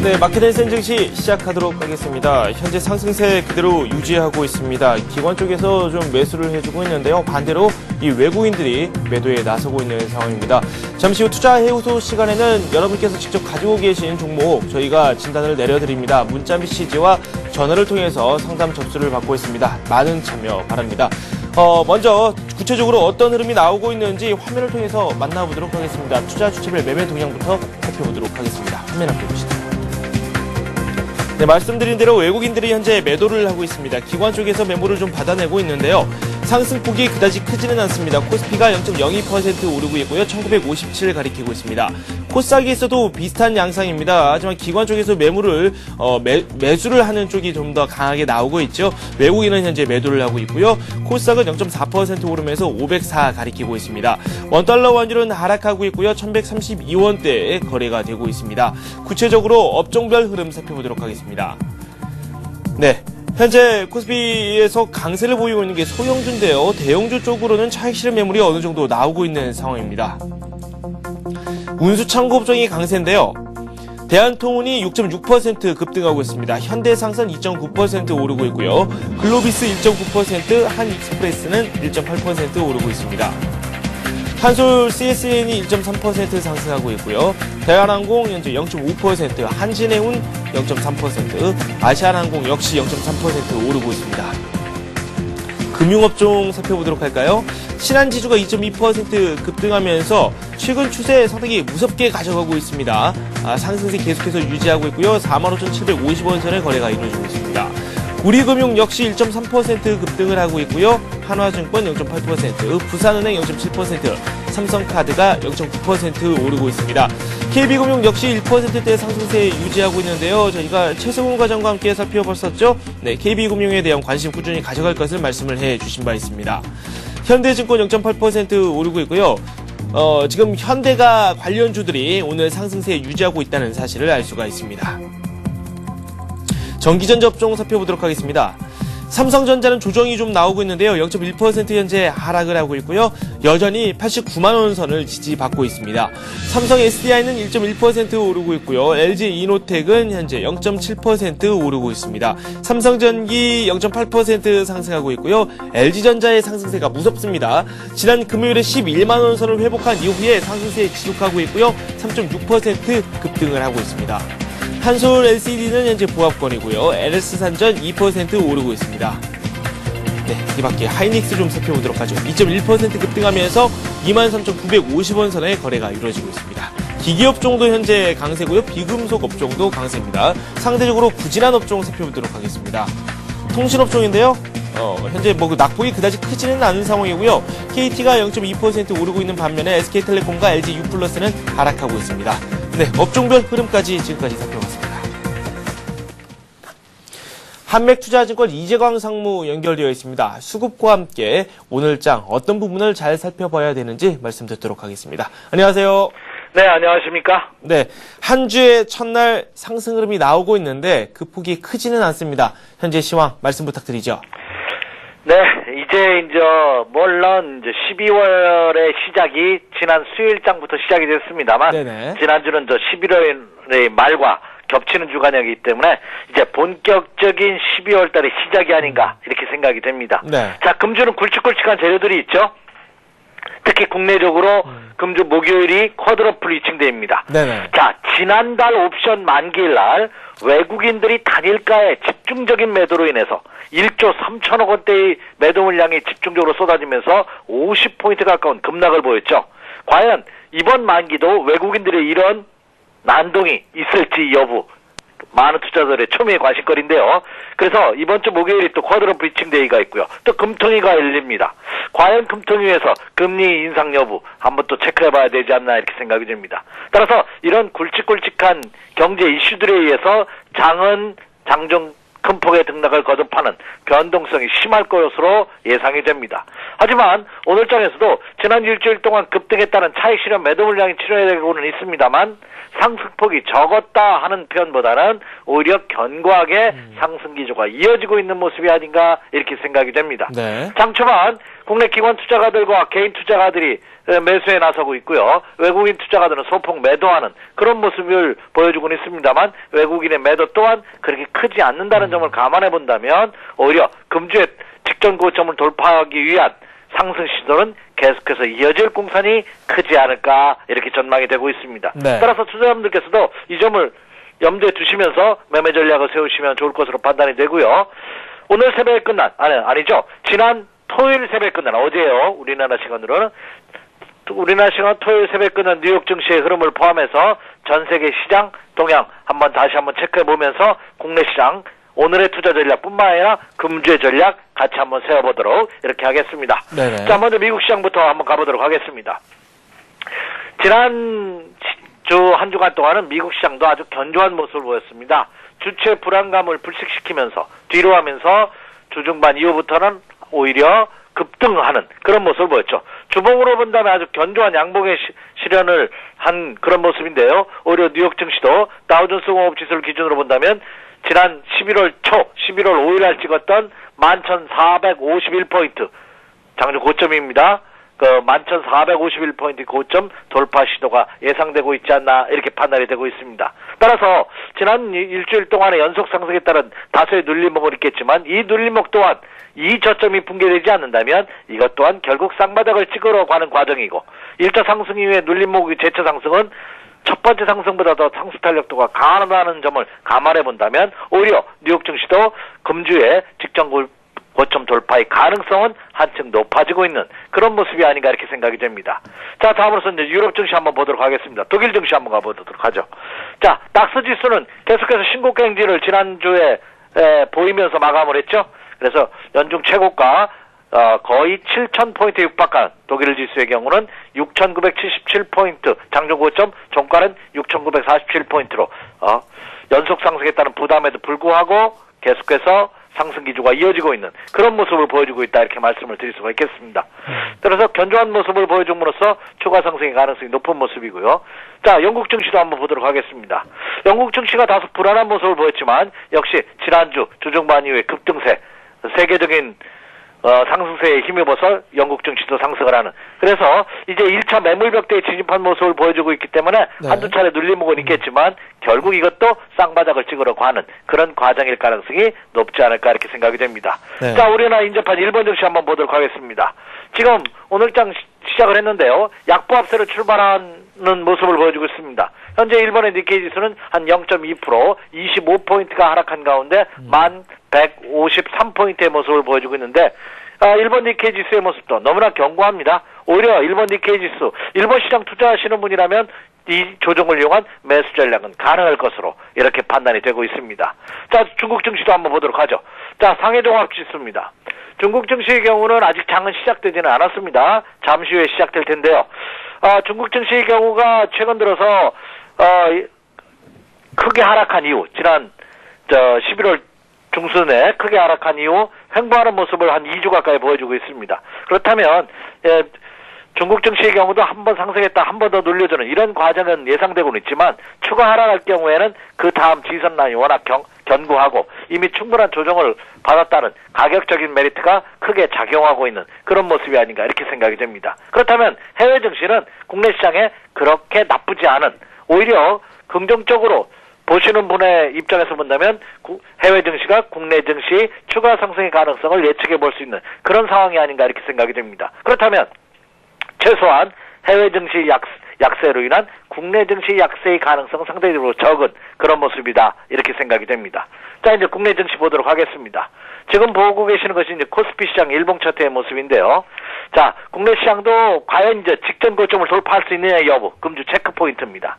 네, 마켓앤센 증시 시작하도록 하겠습니다. 현재 상승세 그대로 유지하고 있습니다. 기관 쪽에서 좀 매수를 해주고 있는데요. 반대로 이 외국인들이 매도에 나서고 있는 상황입니다. 잠시 후 투자 해우소 시간에는 여러분께서 직접 가지고 계신 종목 저희가 진단을 내려드립니다. 문자 메시지와 전화를 통해서 상담 접수를 받고 있습니다. 많은 참여 바랍니다. 먼저 구체적으로 어떤 흐름이 나오고 있는지 화면을 통해서 만나보도록 하겠습니다. 투자 주체별 매매 동향부터 살펴보도록 하겠습니다. 화면 함께 보시죠. 네, 말씀드린 대로 외국인들이 현재 매도를 하고 있습니다. 기관 쪽에서 매물을 좀 받아내고 있는데요. 상승폭이 그다지 크지는 않습니다. 코스피가 0.02% 오르고 있고요. 1957 가리키고 있습니다. 코스닥에서도 비슷한 양상입니다. 하지만 기관 쪽에서 매물을 매수를 하는 쪽이 좀 더 강하게 나오고 있죠. 외국인은 현재 매도를 하고 있고요. 코스닥은 0.4% 오르면서 504 가리키고 있습니다. 원달러 환율은 하락하고 있고요. 1132원대에 거래가 되고 있습니다. 구체적으로 업종별 흐름 살펴보도록 하겠습니다. 네. 현재 코스피에서 강세를 보이고 있는 게 소형주인데요. 대형주 쪽으로는 차익 실현 매물이 어느 정도 나오고 있는 상황입니다. 운수창고 업종이 강세인데요. 대한통운이 6.6% 급등하고 있습니다. 현대상선 2.9% 오르고 있고요. 글로비스 1.9%, 한익스프레스는 1.8% 오르고 있습니다. 한솔 CSN이 1.3% 상승하고 있고요. 대한항공 현재 0.5%, 한진해운 0.3%, 아시아나항공 역시 0.3% 오르고 있습니다. 금융업종 살펴보도록 할까요? 신한지주가 2.2% 급등하면서 최근 추세 상당히 무섭게 가져가고 있습니다. 상승세 계속해서 유지하고 있고요. 45,750원 선의 거래가 이루어지고 있습니다. 우리금융 역시 1.3% 급등을 하고 있고요. 한화증권 0.8%, 부산은행 0.7%, 삼성카드가 0.9% 오르고 있습니다. KB금융 역시 1%대 상승세 유지하고 있는데요. 저희가 최승훈 과장과 함께 살펴봤었죠. 네, KB금융에 대한 관심 꾸준히 가져갈 것을 말씀을 해주신 바 있습니다. 현대증권 0.8% 오르고 있고요. 지금 현대가 관련주들이 오늘 상승세 유지하고 있다는 사실을 알 수가 있습니다. 전기전자 업종 살펴보도록 하겠습니다. 삼성전자는 조정이 좀 나오고 있는데요. 0.1% 현재 하락을 하고 있고요. 여전히 89만원 선을 지지받고 있습니다. 삼성 SDI는 1.1% 오르고 있고요. LG 이노텍은 현재 0.7% 오르고 있습니다. 삼성전기 0.8% 상승하고 있고요. LG전자의 상승세가 무섭습니다. 지난 금요일에 11만원 선을 회복한 이후에 상승세 지속하고 있고요. 3.6% 급등을 하고 있습니다. 한솔 LCD는 현재 보합권이고요. LS산전 2% 오르고 있습니다. 네, 이 밖에 하이닉스 좀 살펴보도록 하죠. 2.1% 급등하면서 23,950원 선의 거래가 이루어지고 있습니다. 기기업종도 현재 강세고요. 비금속 업종도 강세입니다. 상대적으로 부진한 업종 살펴보도록 하겠습니다. 통신업종인데요. 현재 낙폭이 그다지 크지는 않은 상황이고요. KT가 0.2% 오르고 있는 반면에 SK텔레콤과 LG유플러스는 하락하고 있습니다. 네, 업종별 흐름까지 지금까지 살펴봤습니다. 한맥투자증권 이재광 상무 연결되어 있습니다. 수급과 함께 오늘장 어떤 부분을 잘 살펴봐야 되는지 말씀 듣도록 하겠습니다. 안녕하세요. 네, 안녕하십니까? 네, 한 주의 첫날 상승 흐름이 나오고 있는데 그 폭이 크지는 않습니다. 현재 시황 말씀 부탁드리죠. 네, 물론 12월의 시작이 지난 수요일장부터 시작이 됐습니다만, 네네. 지난주는 11월의 말과 겹치는 주간이기 때문에 이제 본격적인 12월 달의 시작이 아닌가 이렇게 생각이 됩니다. 네. 자, 금주는 굵직굵직한 재료들이 있죠. 특히 국내적으로 금주 목요일이 쿼드러플 리칭데이입니다. 네네. 자, 지난달 옵션 만기일 날 외국인들이 단일가의 집중적인 매도로 인해서 1조 3천억 원대의 매도 물량이 집중적으로 쏟아지면서 50포인트 가까운 급락을 보였죠. 과연 이번 만기도 외국인들의 이런 난동이 있을지 여부 많은 투자자들의 초미의 관심거리인데요. 그래서 이번 주 목요일이 또 쿼드러플 리칭데이가 있고요. 또 금통위가 열립니다. 과연 금통위에서 금리 인상 여부 한번 또 체크해봐야 되지 않나 이렇게 생각이 됩니다. 따라서 이런 굵직굵직한 경제 이슈들에 의해서 장은 장중 큰 폭의 등락을 거듭하는 변동성이 심할 것으로 예상이 됩니다. 하지만 오늘장에서도 지난 일주일 동안 급등에 따른 차익 실현 매도 물량이 치료되고는 있습니다만 상승폭이 적었다 하는 표현보다는 오히려 견고하게 상승 기조가 이어지고 있는 모습이 아닌가 이렇게 생각이 됩니다. 네. 장 초반 국내 기관 투자가들과 개인 투자가들이 매수에 나서고 있고요. 외국인 투자가들은 소폭 매도하는 그런 모습을 보여주고 있습니다만 외국인의 매도 또한 그렇게 크지 않는다는 점을 감안해 본다면 오히려 금주의 직전 고점을 돌파하기 위한 상승 시도는 계속해서 이어질 공산이 크지 않을까 이렇게 전망이 되고 있습니다. 네. 따라서 투자자분들께서도 이 점을 염두에 두시면서 매매 전략을 세우시면 좋을 것으로 판단이 되고요. 오늘 새벽에 끝난 아니죠. 지난 토요일 새벽에 끝난 어제요. 우리나라 시간 토요일 새벽에 끝난 뉴욕 증시의 흐름을 포함해서 전 세계 시장 동향 다시 한번 체크해 보면서 국내 시장 오늘의 투자 전략뿐만 아니라 금주의 전략 같이 한번 세워보도록 이렇게 하겠습니다. 네네. 자, 먼저 미국 시장부터 한번 가보도록 하겠습니다. 지난 주 한 주간 동안은 미국 시장도 아주 견조한 모습을 보였습니다. 주체 불안감을 불식시키면서 뒤로 하면서 주중반 이후부터는 오히려 급등하는 그런 모습을 보였죠. 주봉으로 본다면 아주 견조한 양봉의 실현을 한 그런 모습인데요. 오히려 뉴욕 증시도 다우존스 공업지수를 기준으로 본다면 지난 11월 5일 날 찍었던 11,451포인트 장중 고점입니다. 그 11,451포인트 고점 돌파 시도가 예상되고 있지 않나 이렇게 판단이 되고 있습니다. 따라서 지난 일주일 동안의 연속 상승에 따른 다소의 눌림목을 있겠지만 이 눌림목 또한 이 저점이 붕괴되지 않는다면 이것 또한 결국 쌍바닥을 찍으러 가는 과정이고 1차 상승 이후에 눌림목의 재차 상승은 첫 번째 상승보다 더 상승 탄력도가 강하다는 점을 감안해 본다면 오히려 뉴욕 증시도 금주에 직전 고점 돌파의 가능성은 한층 높아지고 있는 그런 모습이 아닌가 이렇게 생각이 됩니다. 자, 다음으로서 이제 유럽 증시 한번 보도록 하겠습니다. 독일 증시 한번 가보도록 하죠. 자, 닥스 지수는 계속해서 신고가 행진을 지난주에 보이면서 마감을 했죠. 그래서 연중 최고가 거의 7,000포인트 육박한 독일 지수의 경우는 6,977포인트, 장중 고점 종가는 6,947포인트로 연속 상승에 따른 부담에도 불구하고 계속해서 상승 기조가 이어지고 있는 그런 모습을 보여주고 있다 이렇게 말씀을 드릴 수가 있겠습니다. 따라서 견조한 모습을 보여줌으로써 추가 상승의 가능성이 높은 모습이고요. 자, 영국 증시도 한번 보도록 하겠습니다. 영국 증시가 다소 불안한 모습을 보였지만 역시 지난주 주중반 이후에 급등세, 세계적인 상승세에 힘입어서 영국 증시도 상승을 하는 그래서 이제 1차 매물벽대에 진입한 모습을 보여주고 있기 때문에 네. 한두 차례 눌림목은 있겠지만 결국 이것도 쌍바닥을 찍으러 가는 그런 과정일 가능성이 높지 않을까 이렇게 생각이 됩니다. 네. 자, 우리나라 인접한 일본 증시 한번 보도록 하겠습니다. 지금 오늘장 시작을 했는데요. 약보합세로 출발하는 모습을 보여주고 있습니다. 현재 일본의 니케이 지수는 한 0.2% 25포인트가 하락한 가운데 1153포인트의 모습을 보여주고 있는데 일본 니케이 지수의 모습도 너무나 견고합니다. 오히려 일본 니케이 지수, 일본 시장 투자하시는 분이라면 이 조정을 이용한 매수 전략은 가능할 것으로 이렇게 판단이 되고 있습니다. 자, 중국 증시도 한번 보도록 하죠. 자, 상해종합지수입니다. 중국 증시의 경우는 아직 장은 시작되지는 않았습니다. 잠시 후에 시작될 텐데요. 중국 증시의 경우가 최근 들어서 크게 하락한 이후 지난 11월 중순에 크게 하락한 이후 횡보하는 모습을 한 2주 가까이 보여주고 있습니다. 그렇다면 중국 증시의 경우도 한 번 상승했다 한 번 더 눌려주는 이런 과정은 예상되고는 있지만 추가 하락할 경우에는 그 다음 지선 라인이 워낙 견고하고 이미 충분한 조정을 받았다는 가격적인 메리트가 크게 작용하고 있는 그런 모습이 아닌가 이렇게 생각이 됩니다. 그렇다면 해외 증시는 국내 시장에 그렇게 나쁘지 않은 오히려 긍정적으로 보시는 분의 입장에서 본다면 해외 증시가 국내 증시 추가 상승의 가능성을 예측해 볼 수 있는 그런 상황이 아닌가 이렇게 생각이 됩니다. 그렇다면 최소한 해외 증시 약세로 인한 국내 증시 약세의 가능성은 상대적으로 적은 그런 모습이다 이렇게 생각이 됩니다. 자, 이제 국내 증시 보도록 하겠습니다. 지금 보고 계시는 것이 이제 코스피 시장 일봉 차트의 모습인데요. 자, 국내 시장도 과연 이제 직전 고점을 돌파할 수 있느냐 여부 금주 체크 포인트입니다.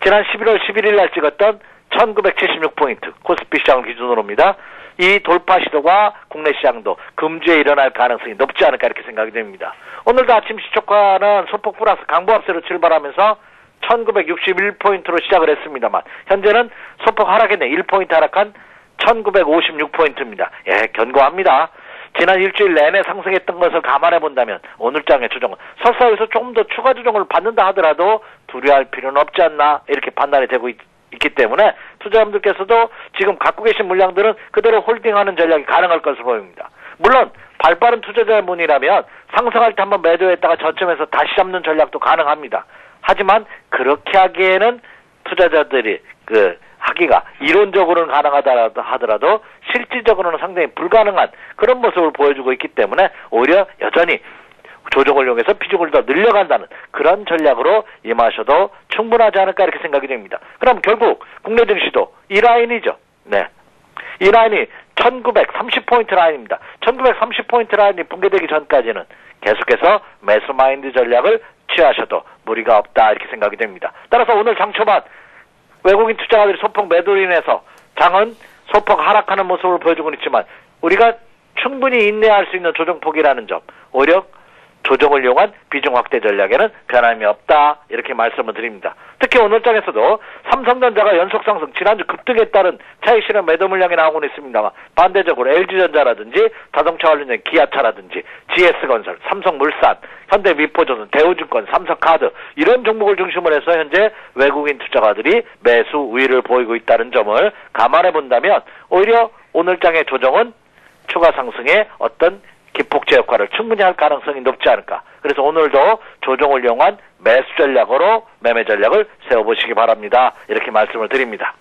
지난 11월 11일 날 찍었던 1976포인트 코스피 시장을 기준으로입니다. 이 돌파 시도가 국내 시장도 금주에 일어날 가능성이 높지 않을까 이렇게 생각이 됩니다. 오늘도 아침 시초가는 소폭 플러스 강보합세로 출발하면서 1961포인트로 시작을 했습니다만 현재는 소폭 하락했네. 1포인트 하락한 1956포인트입니다. 예, 견고합니다. 지난 일주일 내내 상승했던 것을 감안해 본다면 오늘장의 조정은 설사 여기서 조금 더 추가 조정을 받는다 하더라도 두려워할 필요는 없지 않나 이렇게 판단이 되고 있기 때문에 투자자분들께서도 지금 갖고 계신 물량들은 그대로 홀딩하는 전략이 가능할 것으로 보입니다. 물론 발빠른 투자자의 문이라면 상승할 때 한번 매도했다가 저점에서 다시 잡는 전략도 가능합니다. 하지만 그렇게 하기에는 투자자들이 하기가 이론적으로는 가능하다 하더라도 실질적으로는 상당히 불가능한 그런 모습을 보여주고 있기 때문에 오히려 여전히 조정을 이용해서 비중을 더 늘려간다는 그런 전략으로 임하셔도 충분하지 않을까 이렇게 생각이 됩니다. 그럼 결국 국내 증시도 이 라인이죠. 네. 이 라인이 1930포인트 라인입니다. 1930포인트 라인이 붕괴되기 전까지는 계속해서 매수 마인드 전략을 취하셔도 무리가 없다 이렇게 생각이 됩니다. 따라서 오늘 장 초반 외국인 투자가들이 소폭 매도로 인해서 장은 소폭 하락하는 모습을 보여주고 있지만 우리가 충분히 인내할 수 있는 조정폭이라는 점, 오히려 조정을 이용한 비중 확대 전략에는 변함이 없다 이렇게 말씀을 드립니다. 특히 오늘 장에서도 삼성전자가 연속 상승, 지난주 급등에 따른 차익 실현 매도 물량이 나오고는 있습니다만 반대적으로 LG전자라든지 자동차 관련된 기아차라든지 GS건설, 삼성물산, 현대미포조선, 대우증권, 삼성카드 이런 종목을 중심으로 해서 현재 외국인 투자가들이 매수 우위를 보이고 있다는 점을 감안해 본다면 오히려 오늘 장의 조정은 추가 상승의 어떤 기폭제 역할을 충분히 할 가능성이 높지 않을까. 그래서 오늘도 조정을 이용한 매수 전략으로 매매 전략을 세워보시기 바랍니다. 이렇게 말씀을 드립니다.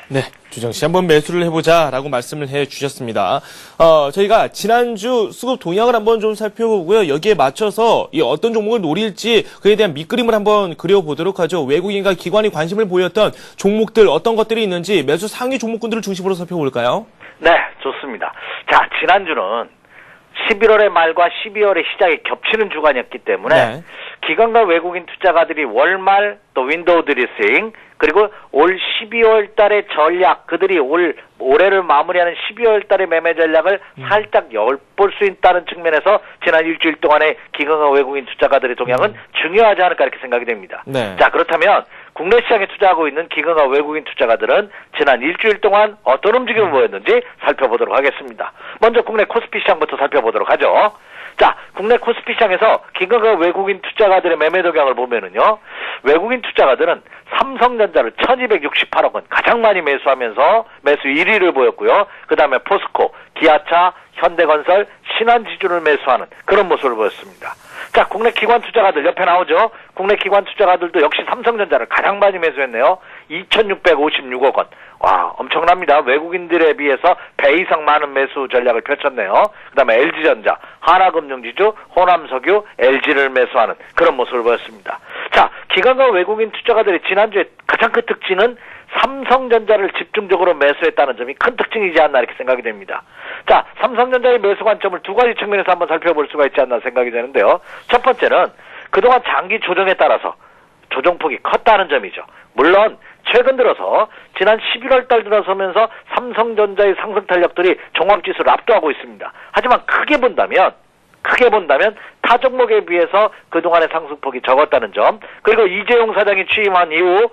네, 주정 씨 한번 매수를 해보자라고 말씀을 해주셨습니다. 저희가 지난주 수급 동향을 한번 좀 살펴보고요. 여기에 맞춰서 이 어떤 종목을 노릴지 그에 대한 밑그림을 한번 그려보도록 하죠. 외국인과 기관이 관심을 보였던 종목들 어떤 것들이 있는지 매수 상위 종목군들을 중심으로 살펴볼까요? 네, 좋습니다. 자, 지난주는 11월의 말과 12월의 시작이 겹치는 주간이었기 때문에 네. 기관과 외국인 투자가들이 월말 또 윈도우 드레싱 그리고 올 12월 달의 전략 그들이 올해를 마무리하는 12월 달의 매매 전략을 살짝 엿볼 수 있다는 측면에서 지난 일주일 동안의 기관과 외국인 투자가들의 동향은 중요하지 않을까 이렇게 생각이 됩니다. 네. 자, 그렇다면 국내 시장에 투자하고 있는 기관과 외국인 투자가들은 지난 일주일 동안 어떤 움직임을 보였는지 살펴보도록 하겠습니다. 먼저 국내 코스피 시장부터 살펴보도록 하죠. 자, 국내 코스피 시장에서 기관과 외국인 투자가들의 매매 동향을 보면은요, 외국인 투자가들은 삼성전자를 1268억 원 가장 많이 매수하면서 매수 1위를 보였고요. 그 다음에 포스코, 기아차, 현대건설, 신한지주를 매수하는 그런 모습을 보였습니다. 자, 국내 기관 투자가들 옆에 나오죠. 국내 기관 투자가들도 역시 삼성전자를 가장 많이 매수했네요. 2,656억 원. 와, 엄청납니다. 외국인들에 비해서 배 이상 많은 매수 전략을 펼쳤네요. 그 다음에 LG전자, 하나금융지주, 호남석유, LG를 매수하는 그런 모습을 보였습니다. 자, 기관과 외국인 투자가들이 지난주에 가장 큰 특징은 삼성전자를 집중적으로 매수했다는 점이 큰 특징이지 않나 이렇게 생각이 됩니다. 자, 삼성전자의 매수 관점을 두 가지 측면에서 한번 살펴볼 수가 있지 않나 생각이 되는데요. 첫 번째는 그동안 장기 조정에 따라서 조정폭이 컸다는 점이죠. 물론 최근 들어서 지난 11월 달 들어서면서 삼성전자의 상승 탄력들이 종합지수를 압도하고 있습니다. 하지만 크게 본다면 타 종목에 비해서 그동안의 상승폭이 적었다는 점, 그리고 이재용 사장이 취임한 이후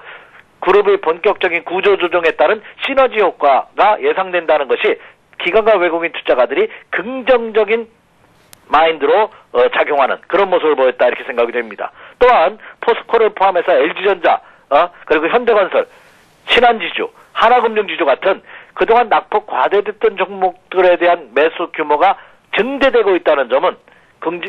그룹의 본격적인 구조조정에 따른 시너지 효과가 예상된다는 것이 기관과 외국인 투자가들이 긍정적인 마인드로 작용하는 그런 모습을 보였다 이렇게 생각이 됩니다. 또한 포스코를 포함해서 LG전자, 그리고 현대건설, 신한지주, 하나금융지주 같은 그동안 낙폭 과대됐던 종목들에 대한 매수 규모가 증대되고 있다는 점은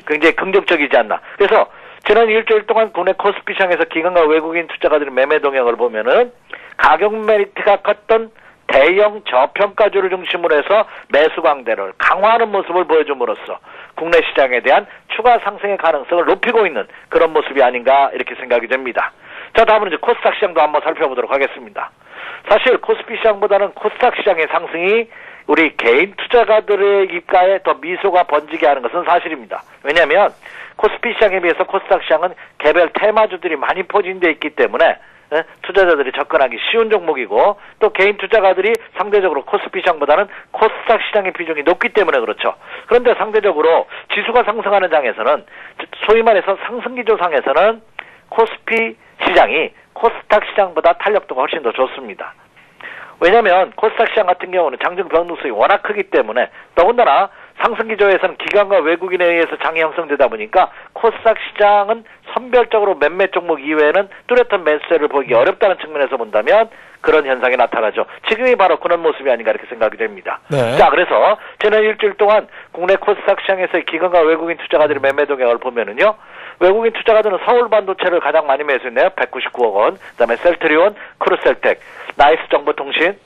굉장히 긍정적이지 않나. 그래서 지난 일주일 동안 국내 코스피 시장에서 기관과 외국인 투자가들의 매매 동향을 보면은 가격 메리트가 컸던 대형 저평가주를 중심으로 해서 매수 강대를 강화하는 모습을 보여줌으로써 국내 시장에 대한 추가 상승의 가능성을 높이고 있는 그런 모습이 아닌가 이렇게 생각이 됩니다. 자, 다음은 이제 코스닥 시장도 한번 살펴보도록 하겠습니다. 사실 코스피 시장보다는 코스닥 시장의 상승이 우리 개인 투자가들의 입가에 더 미소가 번지게 하는 것은 사실입니다. 왜냐하면 코스피 시장에 비해서 코스닥 시장은 개별 테마주들이 많이 포진되어 있기 때문에 투자자들이 접근하기 쉬운 종목이고 또 개인 투자가들이 상대적으로 코스피 시장보다는 코스닥 시장의 비중이 높기 때문에 그렇죠. 그런데 상대적으로 지수가 상승하는 장에서는 소위 말해서 상승기조상에서는 코스피 시장이 코스닥 시장보다 탄력도가 훨씬 더 좋습니다. 왜냐하면 코스닥 시장 같은 경우는 장중 변동성이 워낙 크기 때문에 더군다나 상승기조에서는 기관과 외국인에 의해서 장이 형성되다 보니까 코스닥 시장은 선별적으로 몇몇 종목 이외에는 뚜렷한 매수세를 보기 어렵다는 측면에서 본다면 그런 현상이 나타나죠. 지금이 바로 그런 모습이 아닌가 이렇게 생각이 됩니다. 네. 자, 그래서 지난 일주일 동안 국내 코스닥 시장에서의 기관과 외국인 투자가들의 매매 동향을 보면은요, 외국인 투자가들은 서울 반도체를 가장 많이 매수했네요. 199억 원. 그다음에 셀트리온, 크루셀텍, 나이스 정보통신,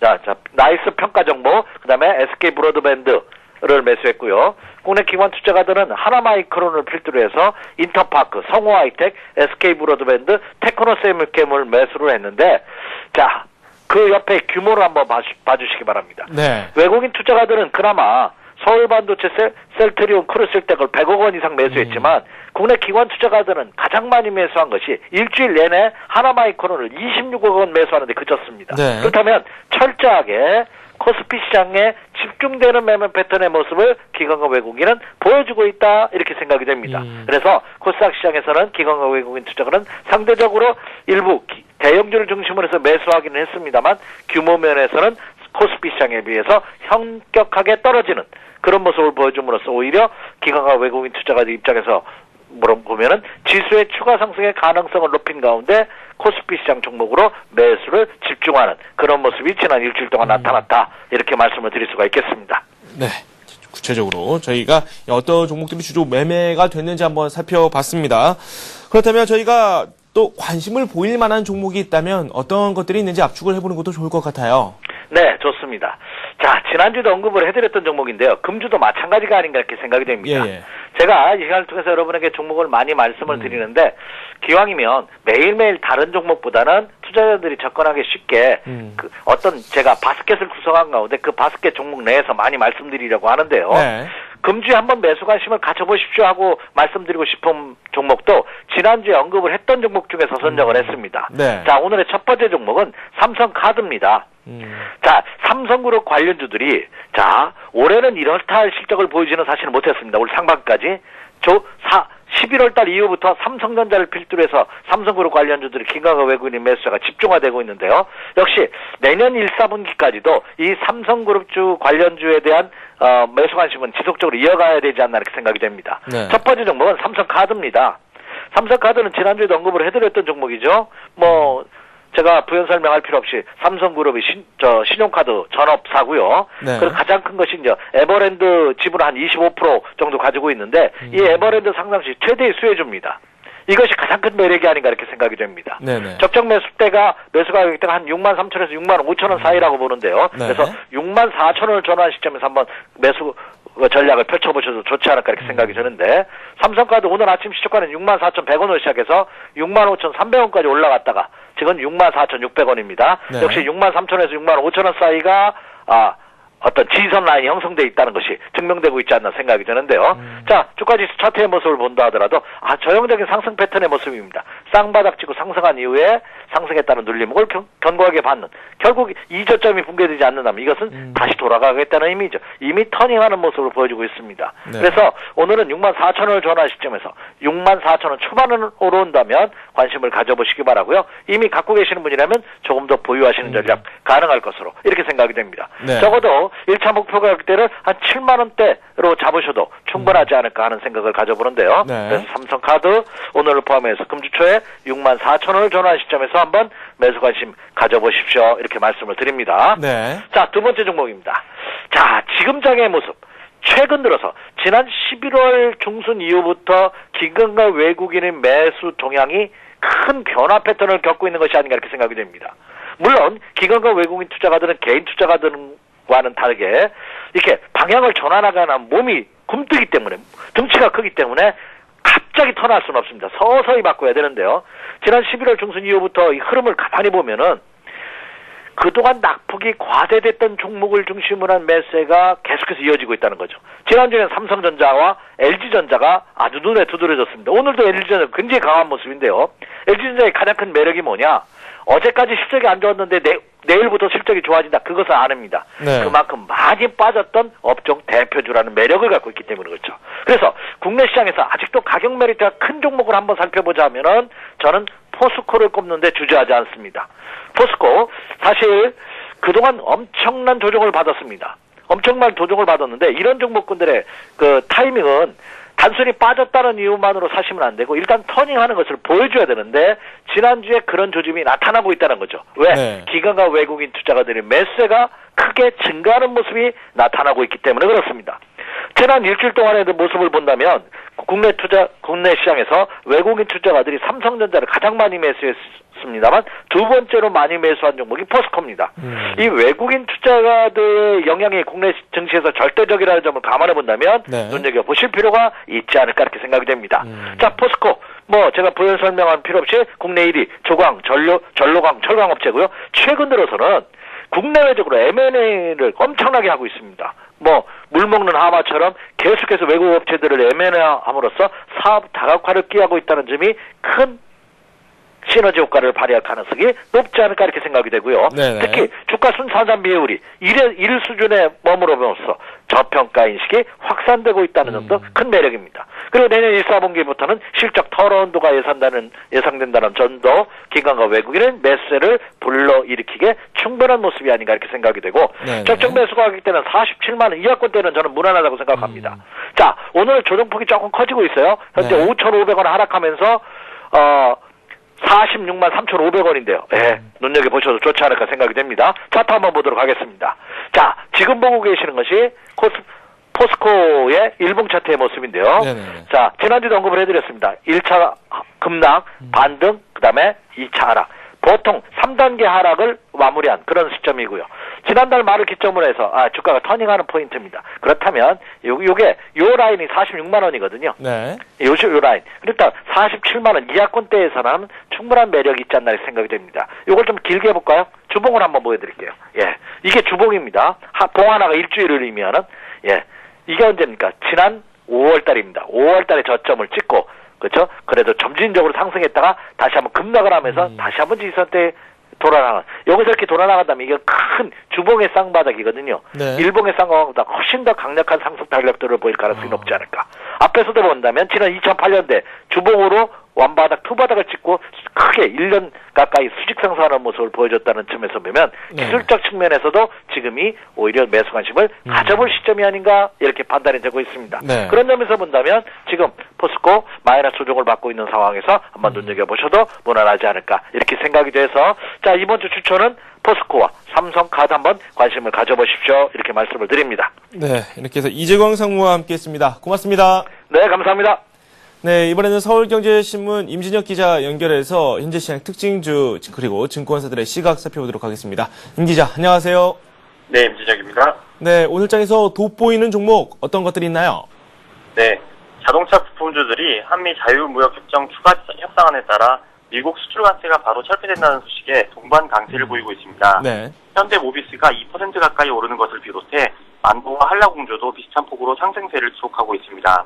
나이스 평가정보, 그다음에 SK 브로드밴드를 매수했고요. 국내 기관 투자가들은 하나마이크론을 필두로 해서 인터파크, 성호하이텍, SK 브로드밴드, 테크노세미캠을 매수를 했는데, 자, 그 옆에 규모를 한번 봐주시기 바랍니다. 네. 외국인 투자가들은 그나마 서울 반도체 셀트리온 크루셀텍을 100억 원 이상 매수했지만 국내 기관 투자가들은 가장 많이 매수한 것이 일주일 내내 하나마이크론을 26억 원 매수하는데 그쳤습니다. 네. 그렇다면 철저하게 코스피 시장에 집중되는 매매 패턴의 모습을 기관과 외국인은 보여주고 있다 이렇게 생각이 됩니다. 그래서 코스닥 시장에서는 기관과 외국인 투자가는 상대적으로 일부 대형주를 중심으로 해서 매수하기는 했습니다만 규모 면에서는 코스피 시장에 비해서 현격하게 떨어지는 그런 모습을 보여줌으로써 오히려 기관과 외국인 투자가들 입장에서 보면은 지수의 추가 상승의 가능성을 높인 가운데 코스피 시장 종목으로 매수를 집중하는 그런 모습이 지난 일주일 동안 나타났다 이렇게 말씀을 드릴 수가 있겠습니다. 네. 구체적으로 저희가 어떤 종목들이 주로 매매가 됐는지 한번 살펴봤습니다. 그렇다면 저희가 또 관심을 보일 만한 종목이 있다면 어떤 것들이 있는지 압축을 해보는 것도 좋을 것 같아요. 네, 좋습니다. 자, 지난주도 언급을 해드렸던 종목인데요. 금주도 마찬가지가 아닌가 이렇게 생각이 됩니다. 예. 제가 이 시간을 통해서 여러분에게 종목을 많이 말씀을 드리는데 기왕이면 매일매일 다른 종목보다는 투자자들이 접근하기 쉽게 그 어떤 제가 바스켓을 구성한 가운데 그 바스켓 종목 내에서 많이 말씀드리려고 하는데요. 네. 금주에 한번 매수 관심을 가져보십시오 하고 말씀드리고 싶은 종목도 지난주에 언급을 했던 종목 중에서 선정을 했습니다. 네. 자, 오늘의 첫 번째 종목은 삼성카드입니다. 자, 삼성그룹 관련주들이 자, 올해는 이렇다 할 실적을 보이지는 사실은 못했습니다. 올 상반기까지 11월 달 이후부터 삼성전자를 필두로 해서 삼성그룹 관련주들이 기관과 외국인 매수자가 집중화되고 있는데요. 역시 내년 1, 4분기까지도 이 삼성그룹주 관련주에 대한 매수 관심은 지속적으로 이어가야 되지 않나 이렇게 생각이 됩니다. 네. 첫 번째 종목은 삼성카드입니다. 삼성카드는 지난주에도 언급을 해드렸던 종목이죠. 제가 부연 설명할 필요 없이 삼성그룹이 신용카드 전업사고요. 네. 그리고 가장 큰 것이 이제 에버랜드 지분 한 25% 정도 가지고 있는데 이 에버랜드 상장시 최대의 수혜주입니다. 이것이 가장 큰 매력이 아닌가 이렇게 생각이 됩니다. 네네. 적정 매수대가 매수 가격대가 한 63,000원에서 65,000원 사이라고 보는데요. 네. 그래서 64,000원을 전환 시점에서 한번 매수 전략을 펼쳐보셔도 좋지 않을까 이렇게 생각이 드는데 삼성카드 오늘 아침 시초가는 64,100원으로 시작해서 65,300원까지 올라갔다가 지금 64,600원입니다. 네. 역시 63,000원에서 65,000원 사이가 어떤 지선 라인이 형성되어 있다는 것이 증명되고 있지 않나 생각이 드는데요. 자, 주가지수 차트의 모습을 본다 하더라도 전형적인 상승 패턴의 모습입니다. 쌍바닥 치고 상승한 이후에 상승했다는 눌림목을 견고하게 받는 결국 이저점이 붕괴되지 않는다면 이것은 다시 돌아가겠다는 의미죠. 이미 터닝하는 모습을 보여주고 있습니다. 네. 그래서 오늘은 64,000원을 전환 시점에서 64,000원 초반으로 온다면 관심을 가져보시기 바라고요. 이미 갖고 계시는 분이라면 조금 더 보유하시는 전략 가능할 것으로 이렇게 생각이 됩니다. 네. 적어도 1차 목표 가격대를 한 7만 원대로 잡으셔도 충분하지 않을까 하는 생각을 가져보는데요. 네. 그래서 삼성카드 오늘을 포함해서 금주 초에 64,000원을 전환 시점에서 한번 매수 관심 가져보십시오. 이렇게 말씀을 드립니다. 네. 자, 두 번째 종목입니다. 자, 지금 장의 모습. 최근 들어서 지난 11월 중순 이후부터 기관과 외국인의 매수 동향이 큰 변화 패턴을 겪고 있는 것이 아닌가 이렇게 생각이 됩니다. 물론 기관과 외국인 투자가들은 개인 투자가들과는 다르게 이렇게 방향을 전환하거나 몸이 굼뜨기 때문에 등치가 크기 때문에 갑자기 턴할 수는 없습니다. 서서히 바꿔야 되는데요. 지난 11월 중순 이후부터 이 흐름을 가만히 보면은 그동안 낙폭이 과대됐던 종목을 중심으로 한 매수가 계속해서 이어지고 있다는 거죠. 지난주에는 삼성전자와 LG전자가 아주 눈에 두드러졌습니다. 오늘도 LG전자 굉장히 강한 모습인데요. LG전자의 가장 큰 매력이 뭐냐? 어제까지 실적이 안 좋았는데 내일부터 실적이 좋아진다. 그것을 아닙니다. 네. 그만큼 많이 빠졌던 업종 대표주라는 매력을 갖고 있기 때문에 그렇죠. 그래서 국내 시장에서 아직도 가격 메리트가 큰 종목을 한번 살펴보자 하면은 저는 포스코를 꼽는데 주저하지 않습니다. 포스코 사실 그동안 엄청난 조정을 받았습니다. 엄청난 조정을 받았는데 이런 종목군들의 그 타이밍은 단순히 빠졌다는 이유만으로 사시면 안 되고 일단 터닝하는 것을 보여줘야 되는데 지난주에 그런 조짐이 나타나고 있다는 거죠. 왜? 네. 기관과 외국인 투자가들의 매수세가 크게 증가하는 모습이 나타나고 있기 때문에 그렇습니다. 지난 일주일 동안의 모습을 본다면 국내 시장에서 외국인 투자가들이 삼성전자를 가장 많이 매수했습니다만 두 번째로 많이 매수한 종목이 포스코입니다. 이 외국인 투자가들의 영향이 국내 증시에서 절대적이라는 점을 감안해 본다면 네. 눈여겨보실 필요가 있지 않을까 이렇게 생각이 됩니다. 자, 포스코 제가 부연 설명한 필요 없이 국내 1위 조광, 전로광, 철강업체고요. 최근 들어서는 국내외적으로 M&A를 엄청나게 하고 있습니다. 물 먹는 하마처럼 계속해서 외국 업체들을 M&A함으로써 사업 다각화를 기하고 있다는 점이 큰 시너지 효과를 발휘할 가능성이 높지 않을까 이렇게 생각이 되고요. 네네. 특히 주가 순산산 비율이 1 수준에 머무르면서 저평가 인식이 확산되고 있다는 점도 큰 매력입니다. 그리고 내년 1, 4분기부터는 실적 턴어라운드가 예상된다는 점도 기관과 외국인은 매수세를 불러일으키게 충분한 모습이 아닌가 이렇게 생각이 되고 네네. 적정 매수 가격대는 47만 원 이하권대는 저는 무난하다고 생각합니다. 자, 오늘 조정폭이 조금 커지고 있어요. 현재 네. 5,500원 하락하면서 46만 3,500원인데요. 예, 눈여겨보셔도 좋지 않을까 생각이 됩니다. 차트 한번 보도록 하겠습니다. 자, 지금 보고 계시는 것이 포스코의 일봉 차트의 모습인데요. 네네. 자, 지난주도 언급을 해드렸습니다. 1차 급락, 반등, 그 다음에 2차 하락. 보통 3단계 하락을 마무리한 그런 시점이고요. 지난달 말을 기점으로 해서 주가가 터닝하는 포인트입니다. 그렇다면 요게 요 라인이 46만 원이거든요. 네. 요 라인. 그러니까 47만 원 이하권대에서는 충분한 매력이 있지 않나 생각이 됩니다. 요걸 좀 길게 해볼까요? 주봉을 한번 보여드릴게요. 예, 이게 주봉입니다. 봉 하나가 일주일을 의미하는 이게 언제입니까? 지난 5월달입니다. 5월달에 저점을 찍고 그렇죠? 그래도 점진적으로 상승했다가 다시 한번 급락을 하면서 다시 한번 지지선대 돌아나간 여기서 이렇게 돌아나간다면 이게 큰 주봉의 쌍바닥이거든요. 네. 일봉의 쌍바닥보다 훨씬 더 강력한 상승 탄력도를 보일 가능성이 높지 않을까. 앞에서도 본다면 지난 2008년대 주봉으로 완바닥, 투바닥을 찍고 크게 1년 가까이 수직 상승하는 모습을 보여줬다는 점에서 보면 네. 기술적 측면에서도 지금이 오히려 매수 관심을 가져볼 시점이 아닌가 이렇게 판단이 되고 있습니다. 네. 그런 점에서 본다면 지금 포스코 마이너스 조정을 받고 있는 상황에서 한번 눈여겨보셔도 무난하지 않을까 이렇게 생각이 돼서 자, 이번 주 추천은 포스코와 삼성카드 한번 관심을 가져보십시오 이렇게 말씀을 드립니다. 네, 이렇게 해서 이재광 상무와 함께했습니다. 고맙습니다. 네, 감사합니다. 네, 이번에는 서울경제신문 임진혁 기자 연결해서 현재 시장 특징주 그리고 증권사들의 시각 살펴보도록 하겠습니다. 임 기자, 안녕하세요. 네, 임진혁입니다. 네, 오늘 장에서 돋보이는 종목 어떤 것들이 있나요? 네, 자동차 부품주들이 한미 자유무역협정 추가 협상안에 따라 미국 수출 관세가 바로 철폐된다는 소식에 동반 강세를 보이고 있습니다. 네. 현대모비스가 2% 가까이 오르는 것을 비롯해 만도와 한라공주도 비슷한 폭으로 상승세를 기록하고 있습니다.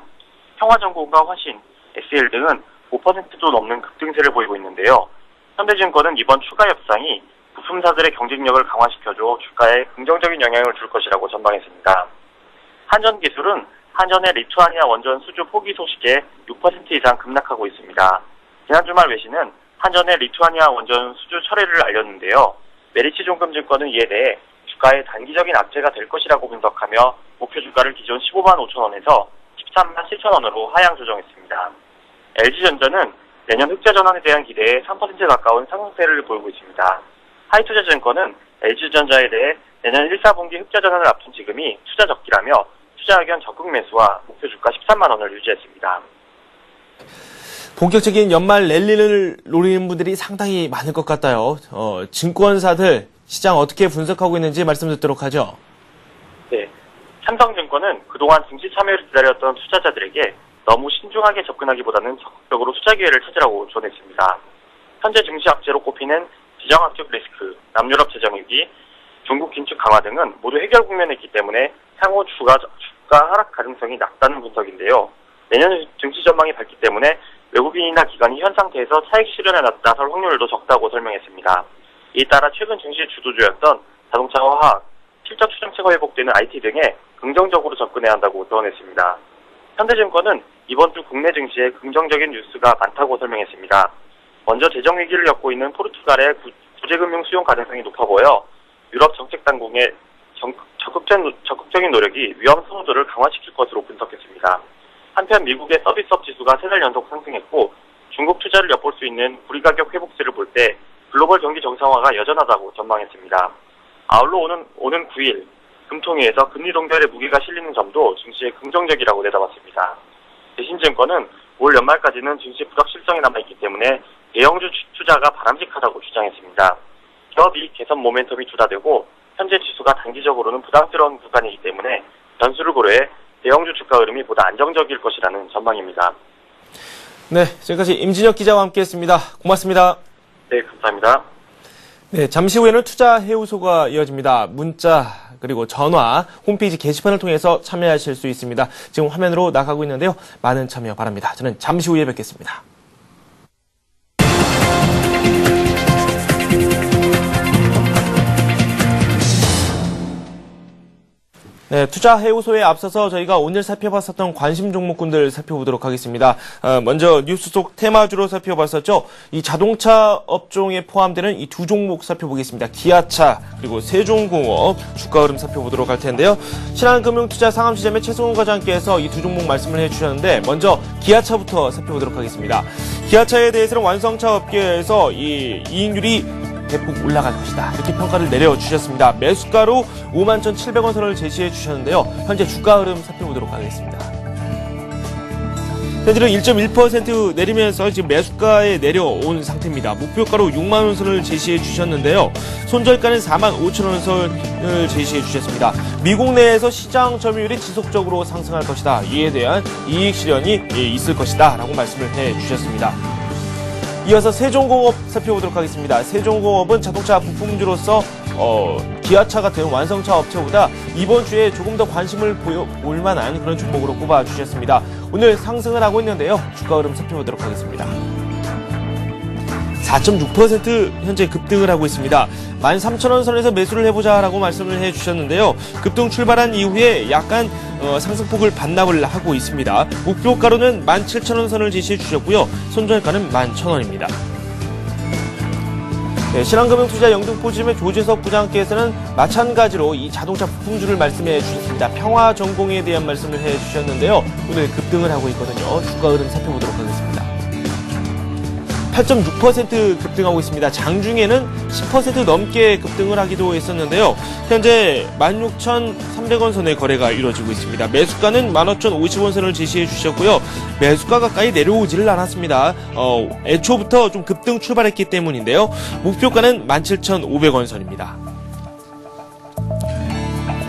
평화전공과 화신, SL 등은 5%도 넘는 급등세를 보이고 있는데요. 현대증권은 이번 추가 협상이 부품사들의 경쟁력을 강화시켜줘 주가에 긍정적인 영향을 줄 것이라고 전망했습니다. 한전기술은 한전의 리투아니아 원전 수주 포기 소식에 6% 이상 급락하고 있습니다. 지난 주말 외신은 한전의 리투아니아 원전 수주 철회를 알렸는데요. 메리츠종금증권은 이에 대해 주가의 단기적인 악재가 될 것이라고 분석하며 목표 주가를 기존 15만 5천 원에서 13만 7천 원으로 하향 조정했습니다. LG전자는 내년 흑자 전환에 대한 기대에 3% 가까운 상승세를 보이고 있습니다. 하이투자증권은 LG전자에 대해 내년 1, 4분기 흑자 전환을 앞둔 지금이 투자 적기라며 투자 의견 적극 매수와 목표 주가 13만 원을 유지했습니다. 본격적인 연말 랠리를 노리는 분들이 상당히 많을 것 같아요. 증권사들 시장 어떻게 분석하고 있는지 말씀 듣도록 하죠. 네, 삼성증권은 그동안 증시 참여를 기다렸던 투자자들에게 너무 신중하게 접근하기보다는 적극적으로 투자 기회를 찾으라고 조언했습니다. 현재 증시 악재로 꼽히는 지정학적 리스크, 남유럽 재정위기, 중국 긴축 강화 등은 모두 해결 국면에 있기 때문에 향후 주가 하락 가능성이 낮다는 분석인데요. 내년 증시 전망이 밝기 때문에 외국인이나 기관이 현 상태에서 차익 실현에 나설 확률도 적다고 설명했습니다. 이에 따라 최근 증시 주도주였던 자동차와 화학, 실적 추정치가 회복되는 IT 등에 긍정적으로 접근해야 한다고 조언했습니다. 현대증권은 이번 주 국내 증시에 긍정적인 뉴스가 많다고 설명했습니다. 먼저 재정위기를 겪고 있는 포르투갈의 구제금융 수용 가능성이 높아 보여 유럽 정책당국의 적극적인 노력이 위험 선호도를 강화시킬 것으로 분석했습니다. 한편 미국의 서비스업 지수가 3달 연속 상승했고 중국 투자를 엿볼 수 있는 구리 가격 회복세를 볼 때 글로벌 경기 정상화가 여전하다고 전망했습니다. 아울러 오는 9일 금통위에서 금리 동결의 무게가 실리는 점도 증시에 긍정적이라고 내다봤습니다. 대신증권은 올 연말까지는 증시 불확실성이 남아있기 때문에 대형주 투자가 바람직하다고 주장했습니다. 기업이익 개선 모멘텀이 주다되고 현재 지수가 단기적으로는 부담스러운 구간이기 때문에 변수를 고려해 대형주 주가 흐름이 보다 안정적일 것이라는 전망입니다. 네, 지금까지 임진혁 기자와 함께했습니다. 고맙습니다. 네, 감사합니다. 네, 잠시 후에는 투자 해우소가 이어집니다. 문자 그리고 전화, 홈페이지 게시판을 통해서 참여하실 수 있습니다. 지금 화면으로 나가고 있는데요. 많은 참여 바랍니다. 저는 잠시 후에 뵙겠습니다. 네, 투자 해우소에 앞서서 저희가 오늘 살펴봤었던 관심 종목군들 살펴보도록 하겠습니다. 먼저 뉴스 속 테마주로 살펴봤었죠. 이 자동차 업종에 포함되는 이 두 종목 살펴보겠습니다. 기아차 그리고 세종공업 주가 흐름 살펴보도록 할 텐데요. 신한금융투자 상암시점의 최승훈 과장께서 이 두 종목 말씀을 해주셨는데 먼저 기아차부터 살펴보도록 하겠습니다. 기아차에 대해서는 완성차 업계에서 이 이익률이 대폭 올라갈 것이다. 이렇게 평가를 내려주셨습니다. 매수가로 51,700원 선을 제시해 주셨는데요. 현재 주가 흐름 살펴보도록 하겠습니다. 현재는 1.1% 내리면서 지금 매수가에 내려온 상태입니다. 목표가로 6만원 선을 제시해 주셨는데요. 손절가는 45,000원 선을 제시해 주셨습니다. 미국 내에서 시장 점유율이 지속적으로 상승할 것이다. 이에 대한 이익 실현이 있을 것이다. 라고 말씀을 해 주셨습니다. 이어서 세종공업 살펴보도록 하겠습니다. 세종공업은 자동차 부품주로서 기아차 같은 완성차 업체보다 이번 주에 조금 더 관심을 보일 만한 그런 종목으로 꼽아주셨습니다. 오늘 상승을 하고 있는데요. 주가 흐름 살펴보도록 하겠습니다. 4.6% 현재 급등을 하고 있습니다. 13,000원 선에서 매수를 해보자라고 말씀을 해주셨는데요. 급등 출발한 이후에 약간 상승폭을 반납을 하고 있습니다. 목표가로는 17,000원 선을 제시해 주셨고요. 손절가는 11,000원입니다. 네, 신한금융투자 영등포지점의 조재석 부장께서는 마찬가지로 이 자동차 부품주를 말씀해 주셨습니다. 평화전공에 대한 말씀을 해 주셨는데요. 오늘 급등을 하고 있거든요. 주가 흐름 살펴보도록 하겠습니다. 8.6% 급등하고 있습니다. 장중에는 10% 넘게 급등을 하기도 했었는데요. 현재 16,300원 선의 거래가 이루어지고 있습니다. 매수가는 15,050원 선을 제시해 주셨고요. 매수가 가까이 내려오지를 않았습니다. 애초부터 좀 급등 출발했기 때문인데요. 목표가는 17,500원 선입니다.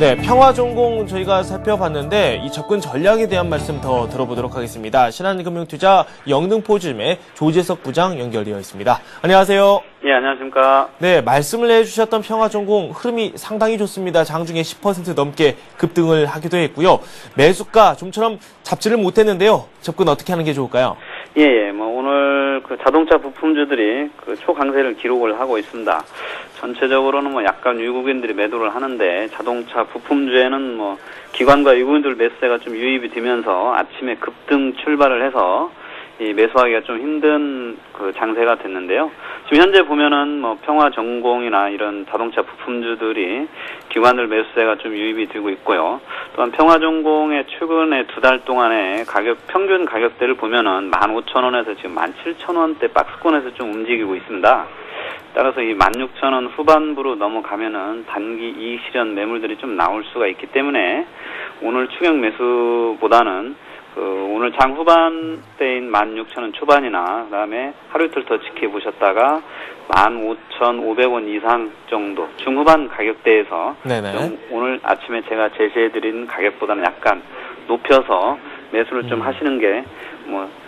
네, 평화전공 저희가 살펴봤는데 이 접근 전략에 대한 말씀 더 들어보도록 하겠습니다. 신한금융투자 영등포지점의 조재석 부장 연결되어 있습니다. 안녕하세요. 예, 안녕하십니까. 네, 말씀을 해주셨던 평화전공 흐름이 상당히 좋습니다. 장중에 10% 넘게 급등을 하기도 했고요. 매수가 좀처럼 잡지를 못했는데요. 접근 어떻게 하는 게 좋을까요? 예, 오늘 그 자동차 부품주들이 그 초강세를 기록을 하고 있습니다. 전체적으로는 약간 외국인들이 매도를 하는데 자동차 부품주에는 기관과 외국인들 매수세가 좀 유입이 되면서 아침에 급등 출발을 해서 이 매수하기가 좀 힘든 그 장세가 됐는데요. 지금 현재 보면은 평화전공이나 이런 자동차 부품주들이 기관들 매수세가 좀 유입이 되고 있고요. 또한 평화전공의 최근에 2달 동안의 평균 가격대를 보면은 15,000원에서 지금 17,000원대 박스권에서 좀 움직이고 있습니다. 따라서 이 16,000원 후반부로 넘어가면은 단기 이익 실현 매물들이 좀 나올 수가 있기 때문에 오늘 추격 매수보다는 오늘 장 후반대인 16,000원 초반이나 그다음에 하루 이틀 더 지켜보셨다가 15,500원 이상 정도 중후반 가격대에서 좀 오늘 아침에 제가 제시해드린 가격보다는 약간 높여서 매수를 좀 하시는 게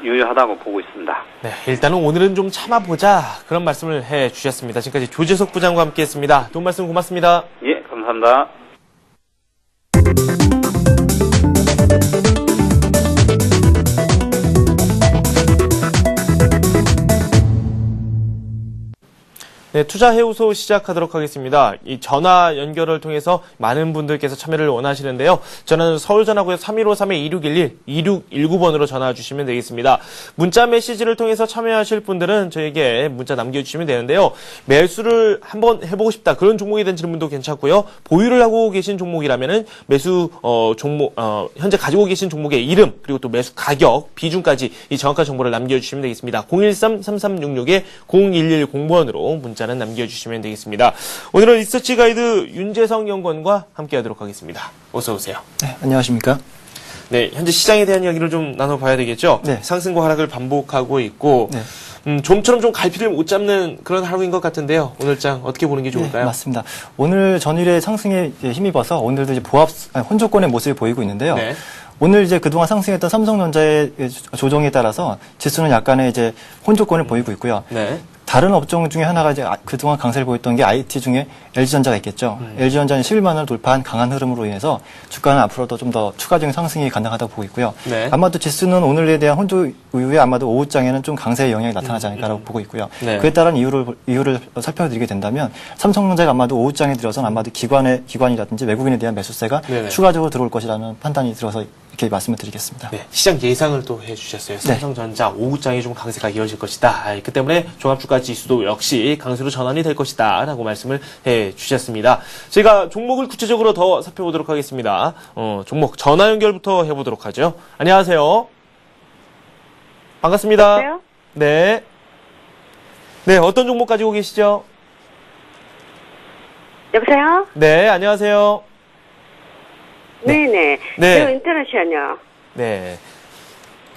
유효하다고 보고 있습니다. 네, 일단은 오늘은 좀 참아보자 그런 말씀을 해주셨습니다. 지금까지 조재석 부장과 함께했습니다. 도움 말씀 고맙습니다. 예, 감사합니다. 네, 투자해우소 시작하도록 하겠습니다. 이 전화 연결을 통해서 많은 분들께서 참여를 원하시는데요. 전화는 서울전화구역 3153-2611, 2619번으로 전화 주시면 되겠습니다. 문자 메시지를 통해서 참여하실 분들은 저에게 문자 남겨주시면 되는데요. 매수를 한번 해보고 싶다. 그런 종목에 대한 질문도 괜찮고요. 보유를 하고 계신 종목이라면은 매수 종목 현재 가지고 계신 종목의 이름 그리고 또 매수 가격, 비중까지 이 정확한 정보를 남겨주시면 되겠습니다. 013-3366-0110번으로 문자는 남겨주시면 되겠습니다. 오늘은 리서치 가이드 윤재성 연구원과 함께하도록 하겠습니다. 어서 오세요. 네, 안녕하십니까? 네, 현재 시장에 대한 이야기를 좀 나눠봐야 되겠죠. 네. 상승과 하락을 반복하고 있고 네. 좀처럼 좀 갈피를 못 잡는 그런 하루인 것 같은데요. 오늘장 어떻게 보는 게 좋을까요? 네, 맞습니다. 오늘 전일의 상승에 힘입어서 오늘도 이제 혼조권의 모습이 보이고 있는데요. 네. 오늘 이제 그동안 상승했던 삼성전자의 조정에 따라서 지수는 약간의 이제 혼조권을 보이고 있고요. 네. 다른 업종 중에 하나가 이제 그동안 강세를 보였던 게 IT 중에 LG전자가 있겠죠. LG전자는 11만 원을 돌파한 강한 흐름으로 인해서 주가는 앞으로도 좀 더 추가적인 상승이 가능하다고 보고 있고요. 네. 아마도 지수는 오늘에 대한 혼조 이후에 아마도 오후장에는 좀 강세의 영향이 나타나지 않을까라고 보고 있고요. 네. 그에 따른 이유를 살펴드리게 된다면 삼성전자가 아마도 오후장에 들어서는 아마도 기관이라든지 외국인에 대한 매수세가 네네. 추가적으로 들어올 것이라는 판단이 들어서 이렇게 말씀을 드리겠습니다. 네, 시장 예상을 또 해주셨어요. 삼성전자 오후장에 좀 강세가 이어질 것이다. 그 때문에 종합주가 지수도 역시 강세로 전환이 될 것이다. 라고 말씀을 해주셨습니다. 저희가 종목을 구체적으로 더 살펴보도록 하겠습니다. 종목 전화 연결부터 해보도록 하죠. 안녕하세요. 반갑습니다. 여보세요? 네. 네, 어떤 종목 가지고 계시죠? 여보세요? 네, 안녕하세요. 네네. 네. 저 인터넷이요. 네.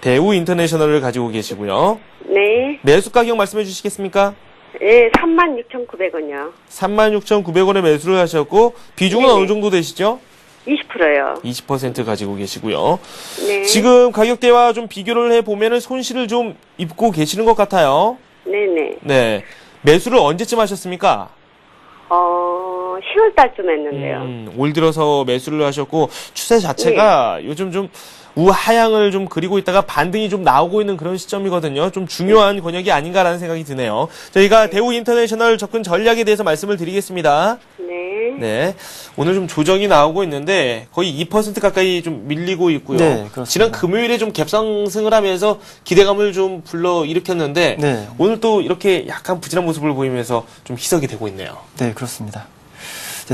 대우 인터내셔널을 가지고 계시고요. 네. 매수 가격 말씀해 주시겠습니까? 예, 36,900원이요. 36,900원에 매수를 하셨고 비중은 네네. 어느 정도 되시죠? 20%요. 20% 가지고 계시고요. 네. 지금 가격대와 좀 비교를 해보면 손실을 좀 입고 계시는 것 같아요. 네네. 네. 매수를 언제쯤 하셨습니까? 10월 달쯤 했는데요. 올 들어서 매수를 하셨고 추세 자체가 요즘 좀 우하향을 좀 그리고 있다가 반등이 좀 나오고 있는 그런 시점이거든요. 좀 중요한 권역이 아닌가라는 생각이 드네요. 저희가 대우 인터내셔널 접근 전략에 대해서 말씀을 드리겠습니다. 네. 네. 오늘 좀 조정이 나오고 있는데 거의 2% 가까이 좀 밀리고 있고요. 네, 그렇습니다. 지난 금요일에 좀 갭상승을 하면서 기대감을 좀 불러 일으켰는데 네. 오늘 또 이렇게 약간 부진한 모습을 보이면서 좀 희석이 되고 있네요. 네, 그렇습니다.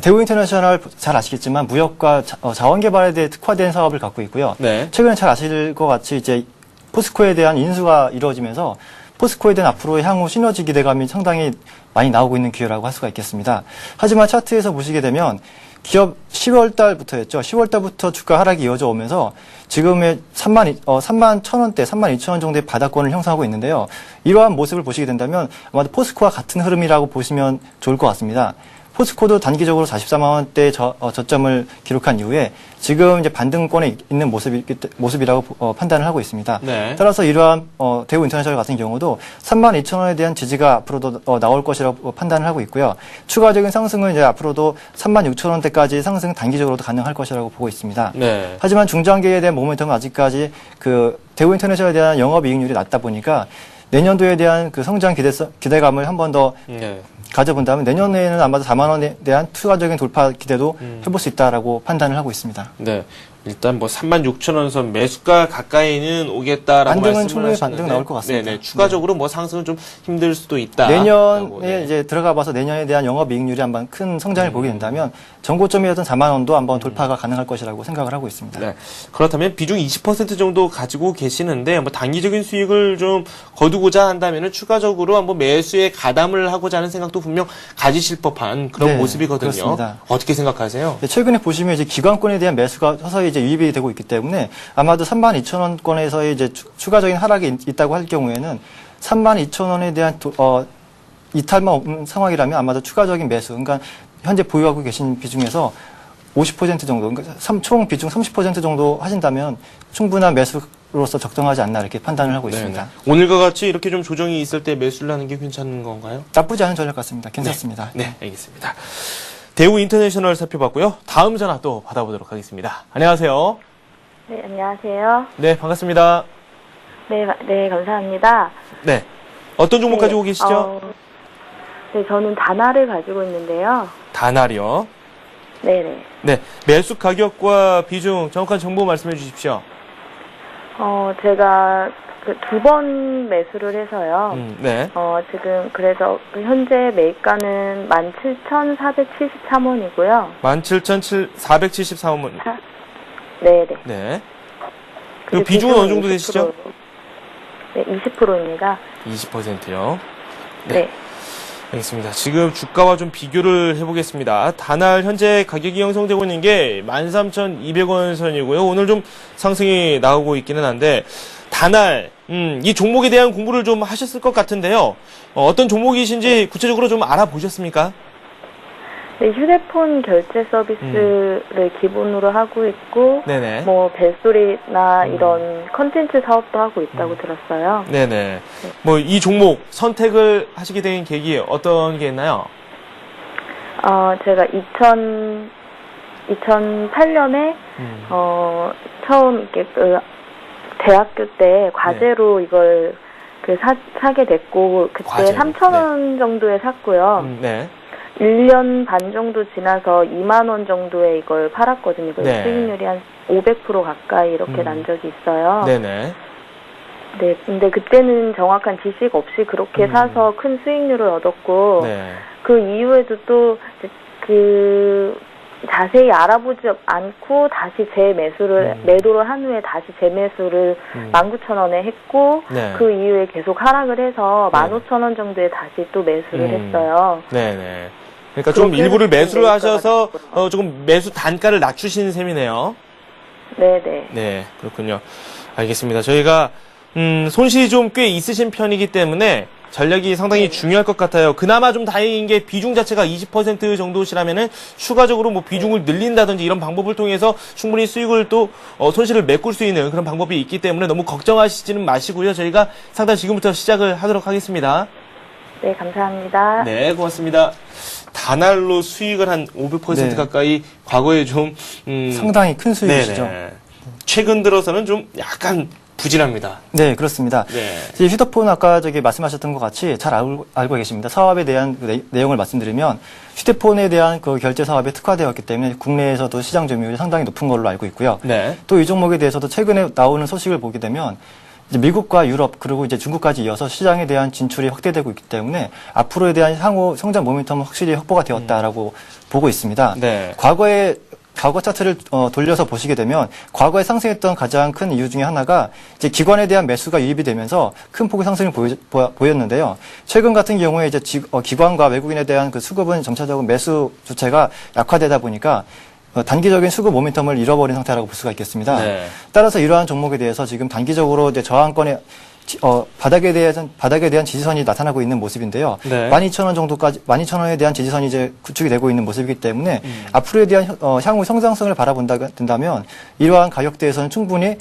대우 인터내셔널 잘 아시겠지만 무역과 자원 개발에 대해 특화된 사업을 갖고 있고요. 네. 최근에 잘 아실 것 같이 이제 포스코에 대한 인수가 이루어지면서 포스코에 대한 앞으로의 향후 시너지 기대감이 상당히 많이 나오고 있는 기회라고 할 수가 있겠습니다. 하지만 차트에서 보시게 되면 기업 10월 달부터였죠. 10월 달부터 주가 하락이 이어져 오면서 지금의 3만 1,000원대, 3만 2천 원 정도의 바닥권을 형성하고 있는데요. 이러한 모습을 보시게 된다면 아마도 포스코와 같은 흐름이라고 보시면 좋을 것 같습니다. 포스코도 단기적으로 44만 원대 저점을 기록한 이후에 지금 이제 반등권에 있는 모습이라고 판단을 하고 있습니다. 네. 따라서 이러한 대우 인터내셔널 같은 경우도 3만 2천 원에 대한 지지가 앞으로도 나올 것이라고 판단을 하고 있고요. 추가적인 상승은 이제 앞으로도 3만 6천 원대까지 상승 단기적으로도 가능할 것이라고 보고 있습니다. 네. 하지만 중장기에 대한 모멘텀은 아직까지 그 대우 인터내셔널에 대한 영업이익률이 낮다 보니까 내년도에 대한 그 성장 기대감을 한 번 더 네. 가져본다면 내년에는 아마도 4만 원에 대한 추가적인 돌파 기대도 해볼 수 있다라고 판단을 하고 있습니다. 네. 일단 뭐 36,000원 선 매수가 가까이는 오겠다라고 반등은 말씀을 충분히 하셨는데 반등 나올 것 같습니다. 네네. 추가적으로 뭐 상승은 좀 힘들 수도 있다. 내년에 이제 들어가 봐서 내년에 대한 영업이익률이 한번 큰 성장을 보게 된다면 전고점이었던 4만 원도 한번 돌파가 가능할 것이라고 생각을 하고 있습니다. 네. 그렇다면 비중 20% 정도 가지고 계시는데 뭐 단기적인 수익을 좀 거두고자 한다면은 추가적으로 한번 매수에 가담을 하고자 하는 생각도 분명 가지실 법한 그런 네, 모습이거든요. 그렇습니다. 어떻게 생각하세요? 최근에 보시면 이제 기관권에 대한 매수가 서서히 이제 유입이 되고 있기 때문에 아마도 3만 2천 원권에서의 이제 추가적인 하락이 있다고 할 경우에는 3만 2천 원에 대한 이탈만 없는 상황이라면 아마도 추가적인 매수, 그러니까 현재 보유하고 계신 비중에서 50% 정도, 그러니까 총 비중 30% 정도 하신다면 충분한 매수로서 적정하지 않나 이렇게 판단을 하고 있습니다. 네네. 오늘과 같이 이렇게 좀 조정이 있을 때 매수를 하는 게 괜찮은 건가요? 나쁘지 않은 전략 같습니다. 괜찮습니다. 네, 알겠습니다. 대우 인터내셔널 살펴봤고요. 다음 전화 또 받아보도록 하겠습니다. 안녕하세요. 네, 안녕하세요. 네, 반갑습니다. 네, 네, 감사합니다. 네. 어떤 종목 네, 가지고 계시죠? 네, 저는 다나를 가지고 있는데요. 다날이요. 네네. 네, 매수 가격과 비중 정확한 정보 말씀해 주십시오. 제가 그 2번 매수를 해서요. 네. 지금 그래서 그 현재 매입가는 17,473원이고요. 17,474원. 네네. 네. 그 비중은 어느 정도 되시죠? 네, 20%입니다. 20%요. 네. 알겠습니다. 지금 주가와 좀 비교를 해보겠습니다. 다날 현재 가격이 형성되고 있는 게 13,200원 선이고요. 오늘 좀 상승이 나오고 있기는 한데, 다날, 이 종목에 대한 공부를 좀 하셨을 것 같은데요. 어떤 종목이신지 구체적으로 좀 알아보셨습니까? 네, 휴대폰 결제 서비스를 기본으로 하고 있고, 네네. 뭐 벨소리나 이런 컨텐츠 사업도 하고 있다고 들었어요. 네네. 뭐 이 종목 선택을 하시게 된 계기 어떤 게 있나요? 제가 2008년에 처음 이렇게 대학교 때 과제로 이걸 사게 됐고, 그때 과제로, 3,000원 정도에 샀고요. 네. 1년 반 정도 지나서 2만 원 정도에 이걸 팔았거든요. 네. 수익률이 한 500% 가까이 이렇게 난 적이 있어요. 네네. 네, 근데 그때는 정확한 지식 없이 그렇게 사서 큰 수익률을 얻었고, 네. 그 이후에도 또 자세히 알아보지 않고 다시 매도를 한 후에 다시 재매수를 19,000원에 했고, 네. 그 이후에 계속 하락을 해서 15,000원 정도에 다시 또 매수를 했어요. 네네. 그러니까 좀 그렇게 일부를 해서 매수를 하셔서 매입가가 조금 매수 단가를 낮추신 셈이네요. 네네. 네, 그렇군요. 알겠습니다. 저희가 손실이 좀 꽤 있으신 편이기 때문에 전략이 상당히 중요할 것 같아요. 그나마 좀 다행인 게 비중 자체가 20% 정도시라면은 추가적으로 뭐 비중을 늘린다든지 이런 방법을 통해서 충분히 수익을 또 손실을 메꿀 수 있는 그런 방법이 있기 때문에 너무 걱정하시지는 마시고요. 저희가 상담 지금부터 시작을 하도록 하겠습니다. 네, 감사합니다. 네, 고맙습니다. 다날로 수익을 한 500% 네. 가까이 과거에 좀 상당히 큰 수익이시죠. 네네. 최근 들어서는 좀 약간 부진합니다. 네, 그렇습니다. 네. 이제 휴대폰 아까 말씀하셨던 것 같이 잘 알고 계십니다. 사업에 대한 내용을 말씀드리면 휴대폰에 대한 그 결제 사업에 특화되었기 때문에 국내에서도 시장 점유율이 상당히 높은 걸로 알고 있고요. 네. 또 이 종목에 대해서도 최근에 나오는 소식을 보게 되면 이제 미국과 유럽 그리고 이제 중국까지 이어서 시장에 대한 진출이 확대되고 있기 때문에 앞으로에 대한 향후 성장 모멘텀은 확실히 확보가 되었다라고 보고 있습니다. 네. 과거 차트를 돌려서 보시게 되면 과거에 상승했던 가장 큰 이유 중에 하나가 이제 기관에 대한 매수가 유입이 되면서 큰 폭의 상승을 보였는데요. 최근 같은 경우에 이제 기관과 외국인에 대한 그 수급은 점차적으로 매수 주체가 약화되다 보니까 단기적인 수급 모멘텀을 잃어버린 상태라고 볼 수가 있겠습니다. 네. 따라서 이러한 종목에 대해서 지금 단기적으로 이제 저항권에 바닥에 대한 지지선이 나타나고 있는 모습인데요. 네. 12,000원에 대한 지지선이 이제 구축이 되고 있는 모습이기 때문에 앞으로에 대한 향후 성장성을 바라본다면 이러한 가격대에서는 충분히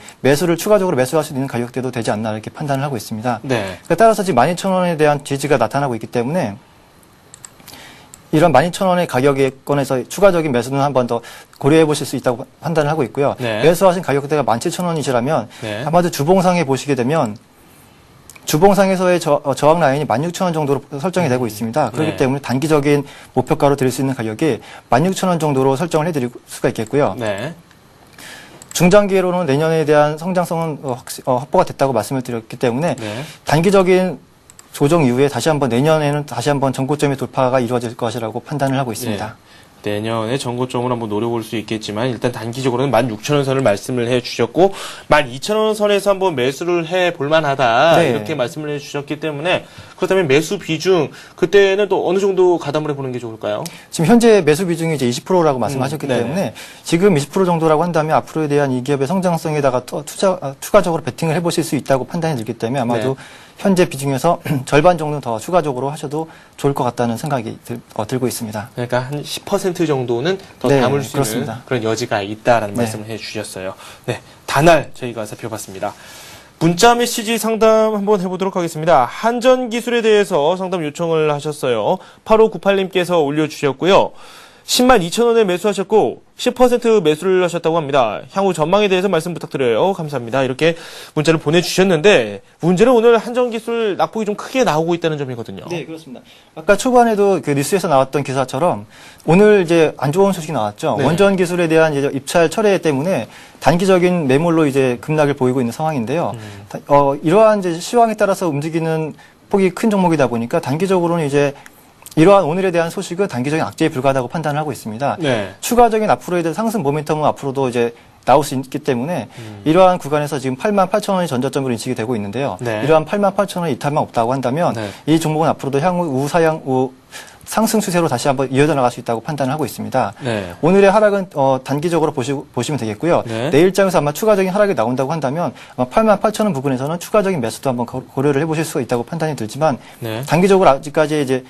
추가적으로 매수할 수 있는 가격대도 되지 않나 이렇게 판단을 하고 있습니다. 네. 그러니까 따라서 지금 12,000원에 대한 지지가 나타나고 있기 때문에 이런 12,000원의 가격권에서 추가적인 매수는 한 번 더 고려해 보실 수 있다고 판단을 하고 있고요. 네. 매수하신 가격대가 17,000원이시라면 네. 아마도 주봉상에 보시게 되면 주봉상에서의 저항 라인이 16,000원 정도로 설정이 되고 있습니다. 그렇기 네. 때문에 단기적인 목표가로 드릴 수 있는 가격이 16,000원 정도로 설정을 해드릴 수가 있겠고요. 네. 중장기로는 내년에 대한 성장성은 확보가 됐다고 말씀을 드렸기 때문에 네. 단기적인 조정 이후에 내년에는 다시 한번 전고점의 돌파가 이루어질 것이라고 판단을 하고 있습니다. 네. 내년에 전고점을 한번 노려볼 수 있겠지만 일단 단기적으로는 16,000원 선을 말씀을 해주셨고 12,000원 선에서 한번 매수를 해볼 만하다 네. 이렇게 말씀을 해주셨기 때문에 그렇다면 매수 비중 그때는 또 어느 정도 가담을 해보는 게 좋을까요? 지금 현재 매수 비중이 이제 20%라고 말씀하셨기 네네. 때문에 지금 20% 정도라고 한다면 앞으로에 대한 이 기업의 성장성에다가 또 추가적으로 베팅을 해보실 수 있다고 판단이 들기 때문에 아마도 네. 현재 비중에서 절반 정도 더 추가적으로 하셔도 좋을 것 같다는 생각이 들고 있습니다. 그러니까 한 10% 정도는 더 네, 담을 수 그렇습니다. 있는 그런 여지가 있다라는 네. 말씀을 해주셨어요. 네, 다날 저희가 살펴봤습니다. 문자 메시지 상담 한번 해보도록 하겠습니다. 한전 기술에 대해서 상담 요청을 하셨어요. 8598님께서 올려주셨고요. 10만 2천 원에 매수하셨고 10% 매수를 하셨다고 합니다. 향후 전망에 대해서 말씀 부탁드려요. 감사합니다. 이렇게 문자를 보내주셨는데 문제는 오늘 한전기술 낙폭이 좀 크게 나오고 있다는 점이거든요. 네, 그렇습니다. 아까 초반에도 그 뉴스에서 나왔던 기사처럼 오늘 이제 안 좋은 소식이 나왔죠. 네. 원전 기술에 대한 이제 입찰 철회 때문에 단기적인 매몰로 이제 급락을 보이고 있는 상황인데요. 이러한 이제 시황에 따라서 움직이는 폭이 큰 종목이다 보니까 단기적으로는 이제 이러한 오늘에 대한 소식은 단기적인 악재에 불과하다고 판단을 하고 있습니다. 네. 추가적인 앞으로에 대한 상승 모멘텀은 앞으로도 이제 나올 수 있기 때문에 이러한 구간에서 지금 88,000원이 전저점으로 인식이 되고 있는데요. 네. 이러한 88,000원의 이탈만 없다고 한다면 네. 이 종목은 앞으로도 향후 상승 추세로 다시 한번 이어져 나갈 수 있다고 판단을 하고 있습니다. 네. 오늘의 하락은 단기적으로 보시면 되겠고요. 네. 내일장에서 아마 추가적인 하락이 나온다고 한다면 아마 88,000원 부근에서는 추가적인 매수도 한번 고려를 해보실 수가 있다고 판단이 들지만 네. 단기적으로 아직까지 이제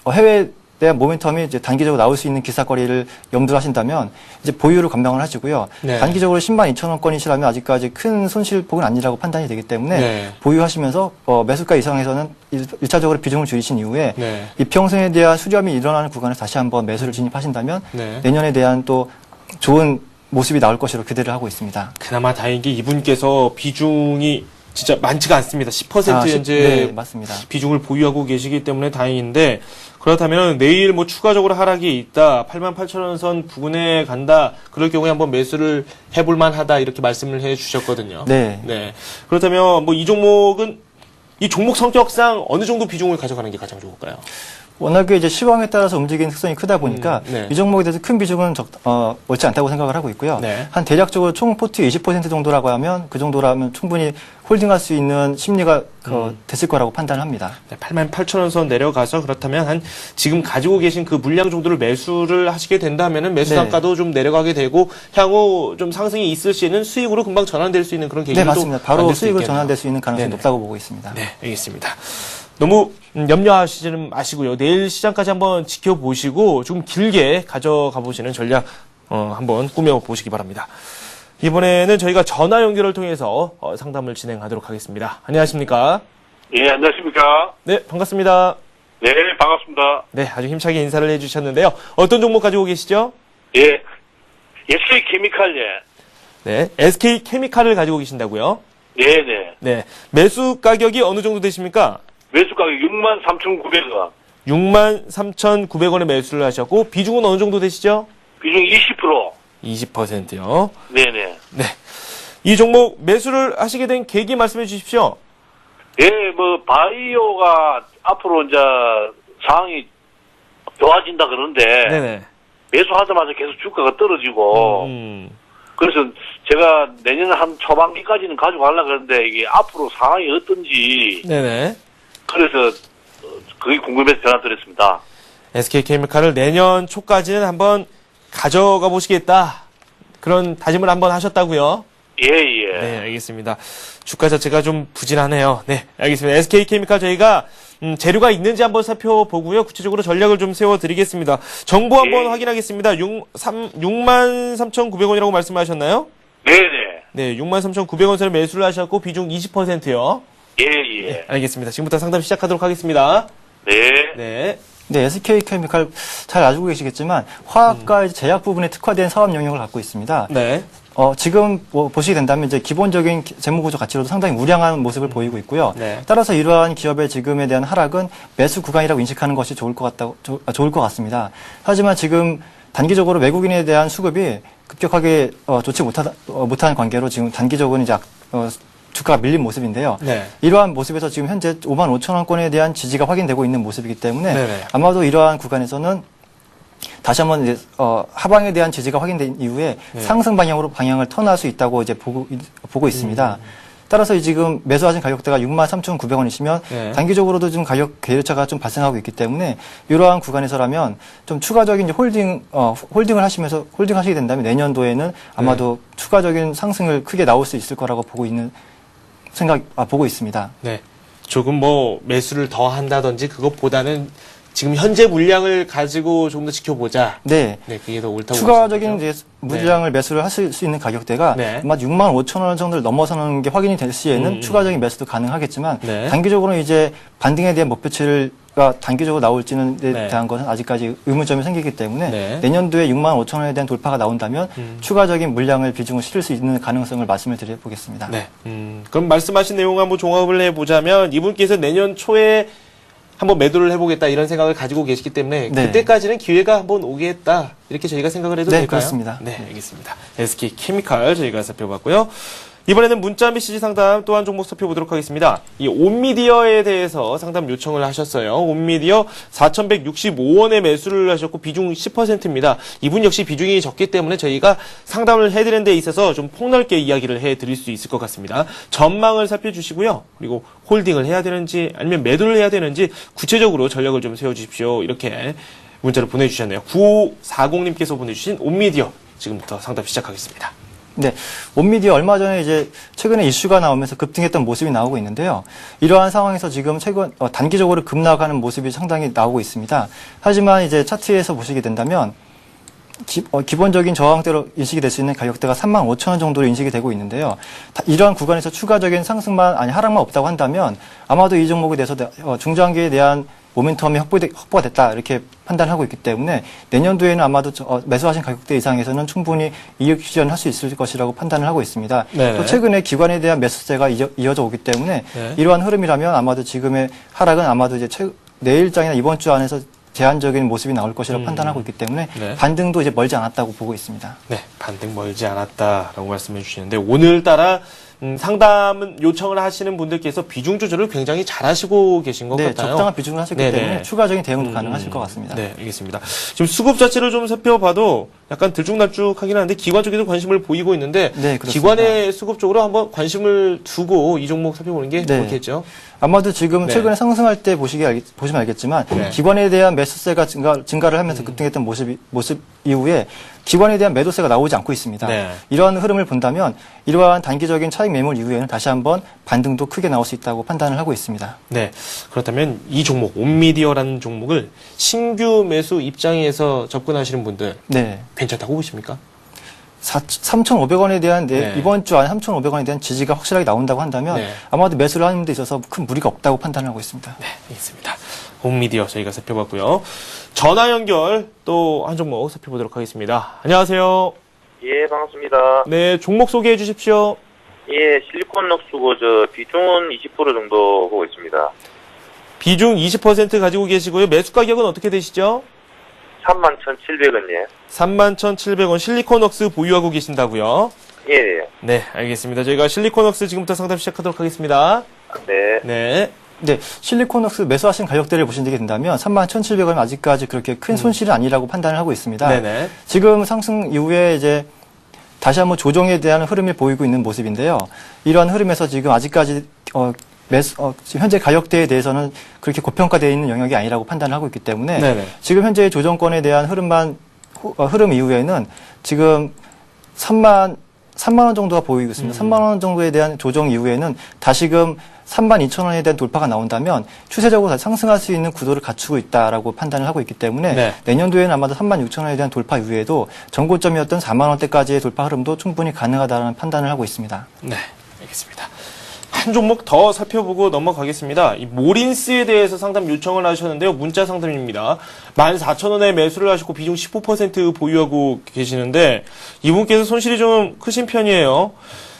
해외에 대한 모멘텀이 이제 단기적으로 나올 수 있는 기사거리를 염두를 하신다면 이제 보유를 관망을 하시고요. 네. 단기적으로 10만 2천 원권이시라면 아직까지 큰 손실폭은 아니라고 판단이 되기 때문에 네. 보유하시면서 매수가 이상에서는 1차적으로 비중을 줄이신 이후에 네. 이평선에 대한 수렴이 일어나는 구간에 다시 한번 매수를 진입하신다면 네. 내년에 대한 또 좋은 모습이 나올 것으로 기대를 하고 있습니다. 그나마 다행인 게 이분께서 비중이 진짜 많지가 않습니다. 10% 현재 네, 맞습니다. 비중을 보유하고 계시기 때문에 다행인데 그렇다면 내일 뭐 추가적으로 하락이 있다. 88,000원 선 부근에 간다. 그럴 경우에 한번 매수를 해볼 만하다. 이렇게 말씀을 해 주셨거든요. 네. 네. 그렇다면 뭐 이 종목은 이 종목 성격상 어느 정도 비중을 가져가는 게 가장 좋을까요? 워낙에 이제 시황에 따라서 움직이는 특성이 크다 보니까 네. 이 종목에 대해서 큰 비중은 옳지 않다고 생각을 하고 있고요. 네. 한 대략적으로 총 포트 20% 정도라고 하면 그 정도라면 충분히 홀딩할 수 있는 심리가 됐을 거라고 판단을 합니다. 네, 88,000원 선 내려가서 그렇다면 한 지금 가지고 계신 그 물량 정도를 매수를 하시게 된다면은 매수 네. 단가도 좀 내려가게 되고 향후 좀 상승이 있을 시에는 수익으로 금방 전환될 수 있는 그런 계기도 네, 맞습니다. 바로 만들 수 수익으로 있겠네요. 전환될 수 있는 가능성이 네네. 높다고 보고 있습니다. 네, 알겠습니다. 너무 염려하시지는 마시고요. 내일 시장까지 한번 지켜보시고 좀 길게 가져가 보시는 전략 한번 꾸며보시기 바랍니다. 이번에는 저희가 전화 연결을 통해서 상담을 진행하도록 하겠습니다. 안녕하십니까? 예, 안녕하십니까? 네, 반갑습니다. 네, 반갑습니다. 네, 아주 힘차게 인사를 해주셨는데요. 어떤 종목 가지고 계시죠? 예, SK 케미칼, 예. 네, SK 케미칼을 가지고 계신다고요? 네네. 네, 매수 가격이 어느 정도 되십니까? 매수 가격 63,900원. 63,900원에 매수를 하셨고 비중은 어느 정도 되시죠? 비중 20%. 20%요. 네네. 네, 이 종목 매수를 하시게 된 계기 말씀해 주십시오. 예, 뭐, 바이오가 앞으로 이제 상황이 좋아진다 그러는데, 네네. 매수하자마자 계속 주가가 떨어지고, 그래서 제가 내년 한 초반기까지는 가져가려고 그러는데, 이게 앞으로 상황이 어떤지, 네네. 그래서 그게 궁금해서 전화 드렸습니다. SK케미칼을 내년 초까지는 한번 가져가 보시겠다. 그런 다짐을 한번 하셨다고요? 예, 예. 네, 알겠습니다. 주가 자체가 좀 부진하네요. 네, 알겠습니다. SK케미칼 저희가 재료가 있는지 한번 살펴보고요. 구체적으로 전략을 좀 세워드리겠습니다. 정보 한번 확인하겠습니다. 63,900원이라고 말씀하셨나요? 네네. 네, 63,900원 선에 매수를 하셨고 비중 20%요. 예, 예. 네, 알겠습니다. 지금부터 상담 시작하도록 하겠습니다. 네. 네. 네, SK케미칼 잘 알고 계시겠지만 화학과 제약 부분에 특화된 사업 영역을 갖고 있습니다. 네. 지금 보시게 된다면 이제 기본적인 재무구조 가치로도 상당히 우량한 모습을 보이고 있고요. 네. 따라서 이러한 기업의 지금에 대한 하락은 매수 구간이라고 인식하는 것이 좋을 것 같습니다. 하지만 지금 단기적으로 외국인에 대한 수급이 급격하게 좋지 못한 관계로 지금 단기적으로는 이제 주가가 밀린 모습인데요. 네. 이러한 모습에서 지금 현재 55,000원권에 대한 지지가 확인되고 있는 모습이기 때문에 네네. 아마도 이러한 구간에서는 다시 한번 이제 하방에 대한 지지가 확인된 이후에 상승 방향을 턴할 수 있다고 이제 보고 있습니다. 따라서 지금 매수하신 가격대가 63,900원이시면 네. 단기적으로도 좀 가격 괴리차가 좀 발생하고 있기 때문에 이러한 구간에서라면 좀 추가적인 이제 홀딩을 하시게 된다면 내년도에는 아마도 추가적인 상승을 크게 나올 수 있을 거라고 보고 있습니다. 네. 조금 뭐 매수를 더 한다든지 그것보다는 지금 현재 물량을 가지고 조금 더 지켜보자. 네. 네, 그게 더 옳다고 추가적인 보시는 이제 물량을 매수를 하실 수 있는 가격대가 네. 아마 65,000원 정도를 넘어서는 게 확인이 될 시에는 추가적인 매수도 가능하겠지만 네. 단기적으로는 이제 반등에 대한 목표치를 매수가 단기적으로 나올지는 네. 대한 것은 아직까지 의문점이 생기기 때문에 네. 내년도에 6만 5천 원에 대한 돌파가 나온다면 추가적인 물량을 비중을 실을 수 있는 가능성을 말씀을 드려보겠습니다. 네. 그럼 말씀하신 내용 한번 종합을 해보자면 이분께서 내년 초에 한번 매도를 해보겠다 이런 생각을 가지고 계시기 때문에 네. 그때까지는 기회가 한번 오겠다 이렇게 저희가 생각을 해도 네, 될까요? 그렇습니다. 네, 알겠습니다. SK 케미칼 저희가 살펴봤고요. 이번에는 문자 메시지 상담 또 한 종목 살펴보도록 하겠습니다. 이 온미디어에 대해서 상담 요청을 하셨어요. 온미디어 4,165원에 매수를 하셨고 비중 10%입니다. 이분 역시 비중이 적기 때문에 저희가 상담을 해드리는 데 있어서 좀 폭넓게 이야기를 해드릴 수 있을 것 같습니다. 전망을 살펴주시고요. 그리고 홀딩을 해야 되는지 아니면 매도를 해야 되는지 구체적으로 전략을 좀 세워주십시오. 이렇게 문자를 보내주셨네요. 9540님께서 보내주신 온미디어 지금부터 상담 시작하겠습니다. 네, 온미디어 얼마 전에 이제 최근에 이슈가 나오면서 급등했던 모습이 나오고 있는데요. 이러한 상황에서 지금 최근 단기적으로 급락하는 모습이 상당히 나오고 있습니다. 하지만 이제 차트에서 보시게 된다면 기본적인 저항대로 인식이 될 수 있는 가격대가 35,000원 정도로 인식이 되고 있는데요. 이러한 구간에서 추가적인 상승만 아니 하락만 없다고 한다면 아마도 이 종목에 대해서 중장기에 대한 모멘텀이 확보가 됐다 이렇게 판단하고 있기 때문에 내년도에는 아마도 매수하신 가격대 이상에서는 충분히 이익 실현할 수 있을 것이라고 판단을 하고 있습니다. 네네. 또 최근에 기관에 대한 매수세가 이어져 오기 때문에 네. 이러한 흐름이라면 아마도 지금의 하락은 아마도 이제 내일장이나 이번 주 안에서 제한적인 모습이 나올 것이라고 판단하고 있기 때문에 네. 반등도 이제 멀지 않았다고 보고 있습니다. 네, 반등 멀지 않았다라고 말씀해 주시는데 오늘따라 상담 요청을 하시는 분들께서 비중 조절을 굉장히 잘하시고 계신 것 네, 같아요. 적당한 비중을 하셨기 네네. 때문에 추가적인 대응도 가능하실 것 같습니다. 네, 알겠습니다. 지금 수급 자체를 좀 살펴봐도 약간 들쭉날쭉하긴 한데 기관 쪽에도 관심을 보이고 있는데 네, 그렇습니다. 기관의 수급 쪽으로 한번 관심을 두고 이 종목 살펴보는 게 네. 좋겠죠. 아마도 지금 네. 최근에 상승할 때 보시면 알겠지만 네. 기관에 대한 매수세가 증가를 하면서 급등했던 모습 이후에 기관에 대한 매도세가 나오지 않고 있습니다. 네. 이러한 흐름을 본다면 이러한 단기적인 차익 매물 이후에는 다시 한번 반등도 크게 나올 수 있다고 판단을 하고 있습니다. 네. 그렇다면 이 종목 온미디어라는 종목을 신규 매수 입장에서 접근하시는 분들 네. 괜찮다고 보십니까? 3,500원에 대한 네. 이번 주 안에 3,500원에 대한 지지가 확실하게 나온다고 한다면 네. 아마도 매수를 하는 데 있어서 큰 무리가 없다고 판단하고 있습니다. 네, 알겠습니다. 온미디어 저희가 살펴봤고요. 전화 연결 또 한 종목 살펴보도록 하겠습니다. 안녕하세요. 예, 반갑습니다. 네, 종목 소개해 주십시오. 예, 실리콘 럭스고 비중은 20% 정도 보고 있습니다. 비중 20% 가지고 계시고요. 매수 가격은 어떻게 되시죠? 31,700원, 예. 31,700원 실리콘웍스 보유하고 계신다고요? 예, 예. 네, 알겠습니다. 저희가 실리콘웍스 지금부터 상담 시작하도록 하겠습니다. 네. 네. 네, 실리콘웍스 매수하신 가격대를 보시게 된다면 31,700원 아직까지 그렇게 큰 손실은 아니라고 판단을 하고 있습니다. 네네. 지금 상승 이후에 이제 다시 한번 조정에 대한 흐름을 보이고 있는 모습인데요. 이러한 흐름에서 지금 아직까지 지금 현재 가격대에 대해서는 그렇게 고평가되어 있는 영역이 아니라고 판단을 하고 있기 때문에 네네. 지금 현재의 조정권에 대한 흐름 이후에는 지금 3만 원 정도가 보이고 있습니다. 3만 원 정도에 대한 조정 이후에는 다시금 32,000원에 대한 돌파가 나온다면 추세적으로 다시 상승할 수 있는 구도를 갖추고 있다라고 판단을 하고 있기 때문에 네. 내년도에는 아마도 36,000원에 대한 돌파 이후에도 전고점이었던 4만 원대까지의 돌파 흐름도 충분히 가능하다는 판단을 하고 있습니다. 네, 알겠습니다. 한 종목 더 살펴보고 넘어가겠습니다. 이 모린스에 대해서 상담 요청을 하셨는데요. 문자 상담입니다. 14,000원에 매수를 하셨고 비중 15% 보유하고 계시는데 이분께서 손실이 좀 크신 편이에요.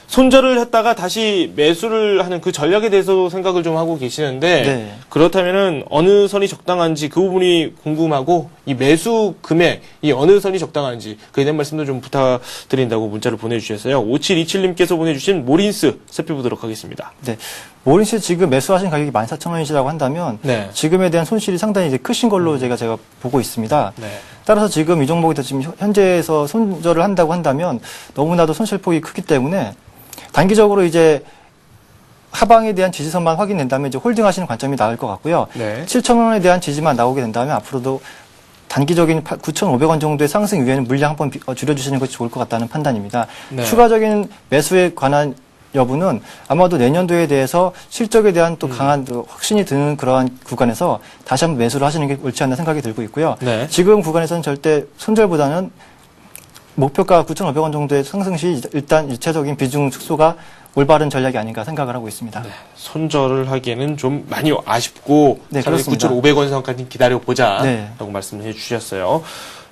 손절을 했다가 다시 매수를 하는 그 전략에 대해서 생각을 좀 하고 계시는데 네. 그렇다면은 어느 선이 적당한지 그 부분이 궁금하고 이 매수 금액 이 어느 선이 적당한지 그에 대한 말씀도 좀 부탁드린다고 문자를 보내주셨어요. 5727님께서 보내주신 모린스 살펴보도록 하겠습니다. 네. 모린스 지금 매수하신 가격이 14,000원이시라고 한다면 네. 지금에 대한 손실이 상당히 이제 크신 걸로 제가 보고 있습니다. 네. 따라서 지금 이 종목에서 지금 현재에서 손절을 한다고 한다면 너무나도 손실폭이 크기 때문에 단기적으로 이제 하방에 대한 지지선만 확인된다면 이제 홀딩하시는 관점이 나을 것 같고요. 네. 7,000원에 대한 지지만 나오게 된다면 앞으로도 단기적인 9,500원 정도의 상승 이후에는 물량 한번 줄여주시는 것이 좋을 것 같다는 판단입니다. 네. 추가적인 매수에 관한 여부는 아마도 내년도에 대해서 실적에 대한 또 강한 확신이 드는 그러한 구간에서 다시 한번 매수를 하시는 게 옳지 않나 생각이 들고 있고요. 네. 지금 구간에서는 절대 손절보다는 목표가 9,500원 정도의 상승 시 일단 일차적인 비중 축소가 올바른 전략이 아닌가 생각을 하고 있습니다. 네, 손절을 하기에는 좀 많이 아쉽고 네, 차라리 그렇습니다. 9,500원 선까지 기다려보자 네. 라고 말씀을 해주셨어요.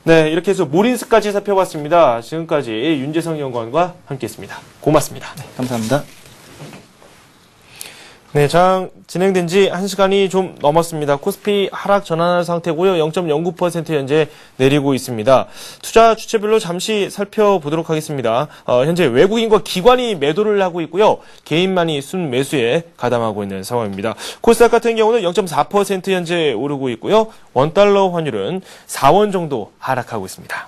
네, 이렇게 해서 모린스까지 살펴봤습니다. 지금까지 윤재성 연구원과 함께했습니다. 고맙습니다. 네, 감사합니다. 네, 장 진행된 지 1시간이 좀 넘었습니다. 코스피 하락 전환할 상태고요. 0.09% 현재 내리고 있습니다. 투자 주체별로 잠시 살펴보도록 하겠습니다. 현재 외국인과 기관이 매도를 하고 있고요. 개인만이 순매수에 가담하고 있는 상황입니다. 코스닥 같은 경우는 0.4% 현재 오르고 있고요. 원달러 환율은 4원 정도 하락하고 있습니다.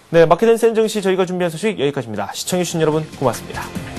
네, 마켓앤센 증시 저희가 준비한 소식 여기까지입니다. 시청해주신 여러분 고맙습니다.